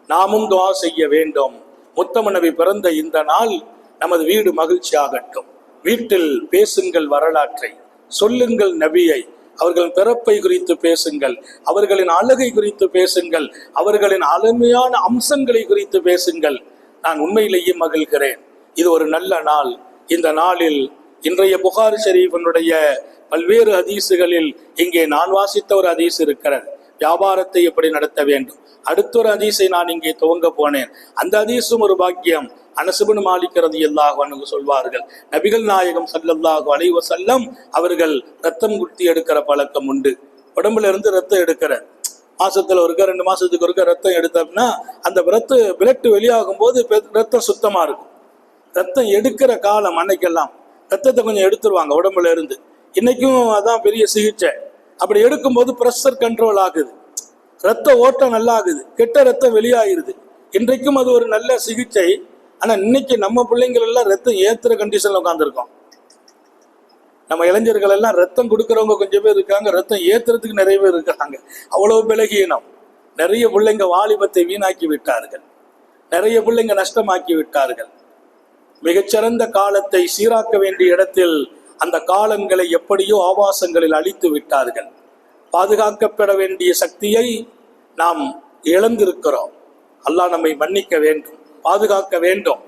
நாமும் துஆ செய்ய வேண்டும். முத்தம நபி பிறந்த இந்த நாள் நமது வீடு மகிழ்ச்சியாகட்டும். வீட்டில் பேசுங்கள் வரலாற்றை, சொல்லுங்கள் நபியை, அவர்களின் பிறப்பை குறித்து பேசுங்கள், அவர்களின் அழகை குறித்து பேசுங்கள், அவர்களின் அருமையான அம்சங்களை குறித்து பேசுங்கள். நான் உண்மையிலேயே மகிழ்கிறேன். இது ஒரு நல்ல நாள். இந்த நாளில் இன்றைய புகாரி ஷரீஃபினுடைய பல்வேறு ஹதீசுகளில் இங்கே நான் வாசித்த ஒரு ஹதீஸ் இருக்கிறது. வியாபாரத்தை எப்படி நடத்த வேண்டும். அடுத்த ஒரு ஹதீஸை நான் இங்கே துவங்க போனேன். அந்த ஹதீஸும் ஒரு பாக்கியம். அனஸ் இப்னு மாலிக் ரலியல்லாஹு அன்ஹு சொல்வார்கள், நபிகள் நாயகம் ஸல்லல்லாஹு அலைஹி வஸல்லம் அவர்கள் ரத்தம் குத்தி எடுக்கிற பழக்கம் உண்டு. உடம்புல இருந்து ரத்தம் எடுக்கிற மாசத்துல ஒருக்க 2 மாசத்துக்கு ஒருக்க ரத்தம் எடுத்தோம்னா அந்த பிளட் வெளியாகும் போது ரத்தம் சுத்தமா இருக்கும். ரத்தம் எடுக்கிற காலம் அன்னைக்கெல்லாம் ரத்தத்தை கொஞ்சம் எடுத்துருவாங்க உடம்புல இருந்து. இன்னைக்கும் அதான் பெரிய சிகிச்சை. அப்படி எடுக்கும்போது பிரஷர் கண்ட்ரோல் ஆகுது, ரத்த ஓட்டம் நல்லா ஆகுது, கெட்ட ரத்தம் வெளியாகிருது. இன்றைக்கும் அது ஒரு நல்ல சிகிச்சை. ஆனா இன்னைக்கு நம்ம பிள்ளைங்கள் எல்லாம் ரத்தம் ஏத்துற கண்டிஷன்ல உட்காந்துருக்கோம். நம்ம இளைஞர்கள் எல்லாம் ரத்தம் கொடுக்கறவங்க கொஞ்சம் பேர் இருக்காங்க, ரத்தம் ஏத்துறதுக்கு நிறைய பேர் இருக்காங்க. அவ்வளவு பலகீனம். நிறைய பிள்ளைங்க வாலிபத்தை வீணாக்கி விட்டார்கள். நிறைய பிள்ளைங்க நஷ்டமாக்கி விட்டார்கள். மிகச்சிறந்த காலத்தை சீராக்க வேண்டிய இடத்தில் அந்த காலங்களை எப்படியோ ஆபாசங்களில் அழித்து விட்டார்கள். பாதுகாக்கப்பட வேண்டிய சக்தியை நாம் இழந்திருக்கிறோம். அல்லாஹ் நம்மை மன்னிக்க வேண்டும், பாதுகாக்க வேண்டும்.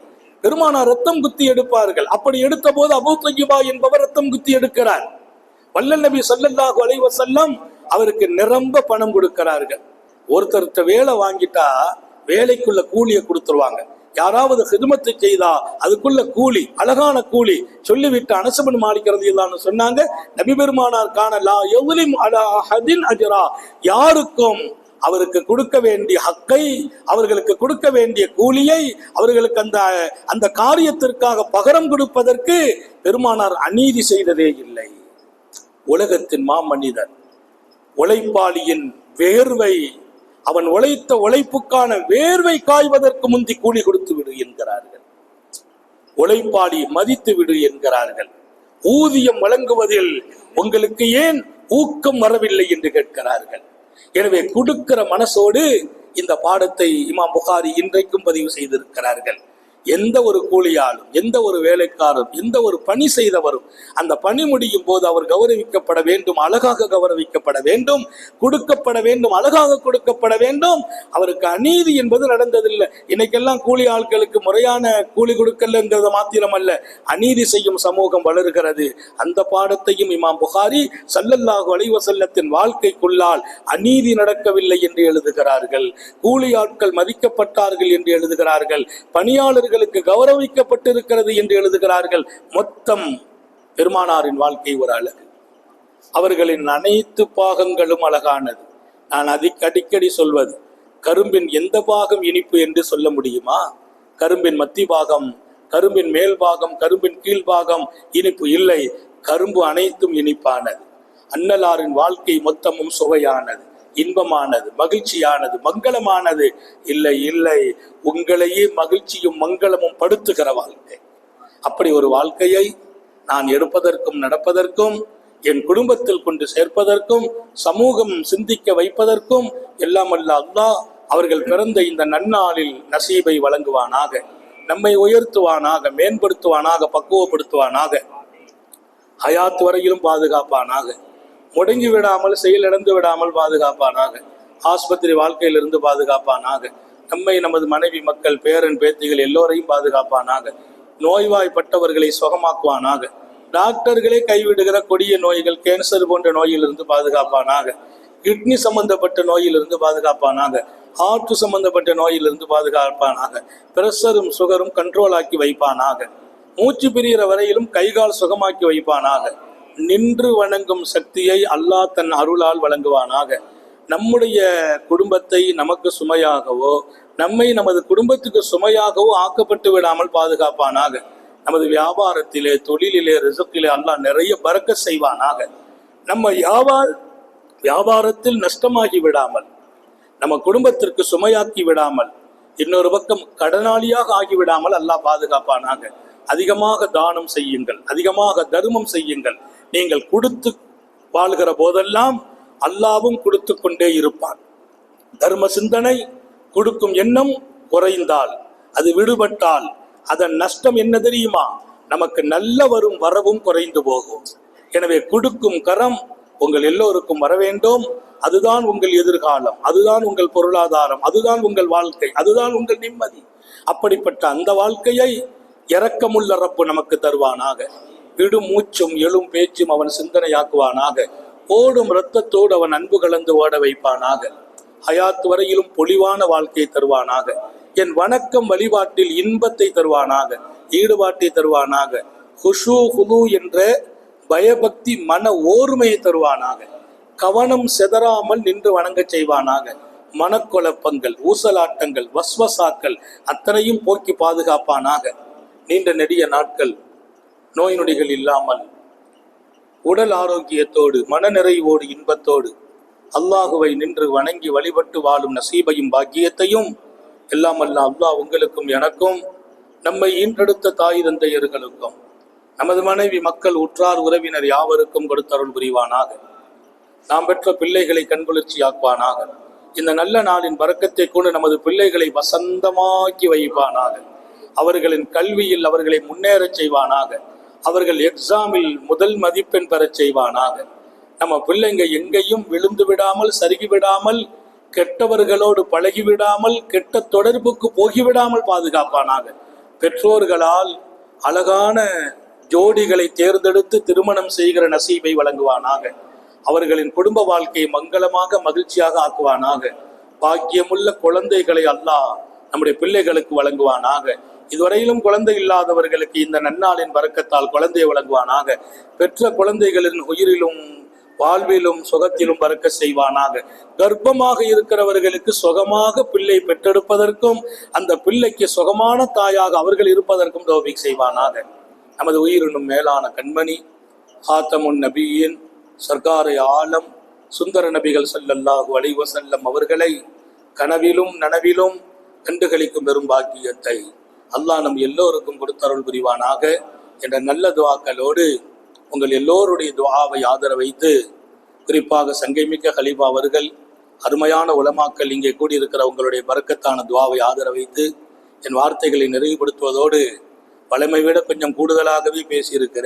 பெருமானார் ரத்தம் குத்தி எடுப்பார்கள். அப்படி எடுத்த போது அபூ தய்யிபா என்பவர் ரத்தம் குத்தி எடுக்கிறார். வல்லல் நபி ஸல்லல்லாஹு அலைஹி வஸல்லம் அவருக்கு நிரம்ப பணம் கொடுக்கிறார்கள். ஒருத்தர்கிட்ட வேலை வாங்கிட்டா வேலைக்குள்ள கூலியை கொடுத்துருவாங்க. யாராவது ஹிதுமத்து செய்தா அதுக்குள்ள கூலி, அழகான கூலி சொல்லிவிட்டு அனஸ் பின் மாலிக் ரலியல்லாஹு அன்ஹு சொன்னாங்க, நபி பெருமானார் கான லா யஸ்லிம் அலா அஹதின் அஜ்ரா, யாருக்கும் அவருக்கு கொடுக்க வேண்டிய ஹக்கை, அவர்களுக்கு கொடுக்க வேண்டிய கூலியை, அவர்களுக்கு அந்த காரியத்திற்காக பகரம் கொடுப்பதற்கு பெருமானார் அநீதி செய்ததே இல்லை. உலகத்தின் மாமனிதர், உழைப்பாளியின் வேர்வை, அவன் உழைத்த உழைப்புக்கான வேர்வை காய்வதற்கு முந்தி கூலி கொடுத்து விடு என்கிறார்கள். உழைப்பாளி மதித்து விடு என்கிறார்கள். ஊதியம் வழங்குவதில் உங்களுக்கு ஏன் ஊக்கம் வரவில்லை என்று கேட்கிறார்கள். எனவே கொடுக்கிற மனசோடு இந்த பாடத்தை இமாம் புகாரி இன்றைக்கும் பதிவு செய்திருக்கிறார்கள். எந்த ஒரு கூலியாலும், எந்த ஒரு வேலைக்காரரும், எந்த ஒரு பணி செய்தவரும் அந்த பணி முடியும் போது அவர் கௌரவிக்கப்பட வேண்டும், அழகாக கௌரவிக்கப்பட வேண்டும், கொடுக்கப்பட வேண்டும், அழகாக கொடுக்கப்பட வேண்டும். அவருக்கு அநீதி என்பது நடந்ததில்லை. இன்னைக்கெல்லாம் கூலி ஆட்களுக்கு முறையான கூலி கொடுக்கலங்கிறது மாத்திரமல்ல, அநீதி செய்யும் சமூகம் வளர்கிறது. அந்த பாடத்தையும் இமாம் புகாரி ஸல்லல்லாஹு அலைஹி வஸல்லத்தின் வாழ்க்கைக்குள்ளால் அநீதி நடக்கவில்லை என்று எழுதுகிறார்கள். கூலி ஆட்கள் மதிக்கப்பட்டார்கள் என்று எழுதுகிறார்கள். பணியாளர்கள் கௌரவிக்கப்பட்டிருக்கிறது என்று எழுதுகிறார்கள். மொத்தம் பெருமானாரின் வாழ்க்கை ஒரு அழகு. அவர்களின் அனைத்து பாகங்களும் அழகானது. நான் அடிக்கடி சொல்வது, கரும்பின் எந்த பாகம் இனிப்பு என்று சொல்ல முடியுமா? கரும்பின் மத்தி பாகம், கரும்பின் மேல் பாகம், கரும்பின் கீழ் பாகம் இனிப்பு இல்லை. கரும்பு அனைத்தும் இனிப்பானது. அன்னலாரின் வாழ்க்கை மொத்தமும் சுவையானது, இன்பமானது, மகிழ்ச்சியானது, மங்களமானது. இல்லை இல்லை, உங்களையே மகிழ்ச்சியும் மங்களமும் படுத்துகிற வாழ்க்கை. அப்படி ஒரு வாழ்க்கையை நான் எடுப்பதற்கும் நடப்பதற்கும், என் குடும்பத்தில் கொண்டு சேர்ப்பதற்கும், சமூகம் சிந்திக்க வைப்பதற்கும் எல்லாம் அல்ல அல்லாஹ் அவர்கள் பிறந்த இந்த நன்னாளில் நசீபை வழங்குவானாக, நம்மை உயர்த்துவானாக, மேம்படுத்துவானாக, பக்குவப்படுத்துவானாக, ஹயாத் வரையிலும் பாதுகாப்பானாக, முடங்கி விடாமல், செயலிழந்து விடாமல் பாதுகாப்பானாக, ஆஸ்பத்திரி வாழ்க்கையிலிருந்து பாதுகாப்பானாக, நம்மை, நமது மனைவி, மக்கள், பேரன் பேத்திகள் எல்லோரையும் பாதுகாப்பானாக, நோய்வாய்ப்பட்டவர்களை சுகமாக்குவானாக, டாக்டர்களே கைவிடுகிற கொடிய நோய்கள், கேன்சர் போன்ற நோயிலிருந்து பாதுகாப்பானாக, கிட்னி சம்பந்தப்பட்ட நோயிலிருந்து பாதுகாப்பானாக, ஹார்ட் சம்பந்தப்பட்ட நோயிலிருந்து பாதுகாப்பானாக, பிரஷரும் சுகரும் கண்ட்ரோல் ஆக்கி வைப்பானாக, மூச்சு பிரிகிற வரையிலும் கைகால் சுகமாக்கி வைப்பானாக, நின்று வணங்கும் சக்தியை அல்லாஹ் தன் அருளால் வழங்குவானாக. நம்முடைய குடும்பத்தை நமக்கு சுமையாகவோ, நம்மை நமது குடும்பத்துக்கு சுமையாகவோ ஆக்கப்பட்டு விடாமல் பாதுகாப்பானாக. நமது வியாபாரத்திலே, தொழிலிலே, ரிசுக்கிலே அல்லாஹ் நிறைய பரக்கத் செய்வானாக. நம்ம வியாபாரத்தில் நஷ்டமாகி விடாமல், நம்ம குடும்பத்திற்கு சுமையாக்கி விடாமல், இன்னொரு பக்கம் கடனாளியாக ஆகிவிடாமல் அல்லாஹ் பாதுகாப்பானாக. அதிகமாக தானம் செய்யுங்கள், அதிகமாக தர்மம் செய்யுங்கள். நீங்கள் கொடுத்து வாழ்கிற போதெல்லாம் அல்லாவும் கொடுத்து கொண்டே இருப்பான். தர்ம சிந்தனை, கொடுக்கும் எண்ணம் குறைந்தால், அது விடுபட்டால் அதன் நஷ்டம் என்ன தெரியுமா? நமக்கு நல்ல வரும் வரவும் குறைந்து போகும். எனவே கொடுக்கும் கரம் உங்கள் எல்லோருக்கும் வர வேண்டும். அதுதான் உங்கள் எதிர்காலம், அதுதான் உங்கள் பொருளாதாரம், அதுதான் உங்கள் வாழ்க்கை, அதுதான் உங்கள் நிம்மதி. அப்படிப்பட்ட அந்த வாழ்க்கையை இரக்கமுள்ள ரப்பு நமக்கு தருவானாக. விடும் மூச்சும் எழும் பேச்சும் அவன் சிந்தனையாக்குவானாக. ஓடும் இரத்தத்தோடு அவன் அன்பு கலந்து ஓட வைப்பானாக. ஹயாத் வரையிலும் பொலிவான வாழ்க்கையை தருவானாக. என் வணக்கம் வழிபாட்டில் இன்பத்தை தருவானாக, ஈடுபாட்டை தருவானாக. ஹுஷு ஹுது என்ற பயபக்தி மன ஓர்மையை தருவானாக. கவனம் செதறாமல் நின்று வணங்க செய்வானாக. மனக்குழப்பங்கள், ஊசலாட்டங்கள், வஸ்வசாக்கள் அத்தனையும் போக்கி பாதுகாப்பானாக. நீண்ட நெடிய நாட்கள் நோய் நொடிகள் இல்லாமல் உடல் ஆரோக்கியத்தோடு, மனநிறைவோடு, இன்பத்தோடு அல்லாஹுவை நின்று வணங்கி வழிபட்டு வாழும் நசீபையும் பாக்கியத்தையும் எல்லாம் அல்ல அல்லாஹ் உங்களுக்கும் எனக்கும், நம்மை ஈன்றெடுத்த தாய் தந்தையர்களுக்கும், நமது மனைவி, மக்கள், உற்றார் உறவினர் யாவருக்கும் கொடுத்தருள் புரிவானாக. நாம் பெற்ற பிள்ளைகளை கண்குளிர்ச்சியாக்குவானாக. இந்த நல்ல நாளின் பரக்கத்தை கொண்டு நமது பிள்ளைகளை வசந்தமாக்கி வைப்பானாக. அவர்களின் கல்வியில் அவர்களை முன்னேறச் செய்வானாக. அவர்கள் எக்ஸாமில் முதல் மதிப்பெண் பெறச் செய்வானாக. நம்ம பிள்ளைங்க எங்கேயும் விழுந்து விடாமல், சருகி விடாமல், கெட்டவர்களோடு பழகிவிடாமல், கெட்ட தொடர்புக்கு போகிவிடாமல் பாதுகாப்பானாக. பெற்றோர்களால் அழகான ஜோடிகளை தேர்ந்தெடுத்து திருமணம் செய்கிற நசீபை வழங்குவானாக. அவர்களின் குடும்ப வாழ்க்கையை மங்களமாக மகிழ்ச்சியாக ஆக்குவானாக. பாக்கியமுள்ள குழந்தைகளை அல்லாஹ் நம்முடைய பிள்ளைகளுக்கு வழங்குவானாக. இதுவரையிலும் குழந்தை இல்லாதவர்களுக்கு இந்த நன்னாளின் பரக்கத்தால் குழந்தையை வழங்குவானாக. பெற்ற குழந்தைகளின் உயிரிலும் வாழ்விலும் சுகத்திலும் பறக்க செய்வானாக. கர்ப்பமாக இருக்கிறவர்களுக்கு சுகமாக பிள்ளை பெற்றெடுப்பதற்கும் அந்த பிள்ளைக்கு சுகமான தாயாக அவர்கள் இருப்பதற்கும் தௌஃபீக் செய்வானாக. நமது உயிரினும் மேலான கண்மணி ஹாத்தமுன் நபியின் சர்க்காரை ஆலம் சுந்தர நபிகள் ஸல்லல்லாஹு அலைஹி வஸல்லம் அவர்களை கனவிலும் நனவிலும் கண்டுகளிக்கும் பெரும் பாக்கியத்தை அல்லாஹ் நம் எல்லோருக்கும் கொடுத்தருள் புரிவானாக என்ற நல்ல துஆக்களோடு உங்கள் எல்லோருடைய துஆவை ஆதர வைத்து, குறிப்பாக சங்கைமிக்க ஹலீஃபா அவர்கள், அருமையான உலமாக்கள் இங்கே கூடியிருக்கிற உங்களுடைய பரக்கத்தான துஆவை ஆதர வைத்து என் வார்த்தைகளை நிறைவுபடுத்துவதோடு வளமை விட கொஞ்சம் கூடுதலாகவே பேசியிருக்கிறேன்.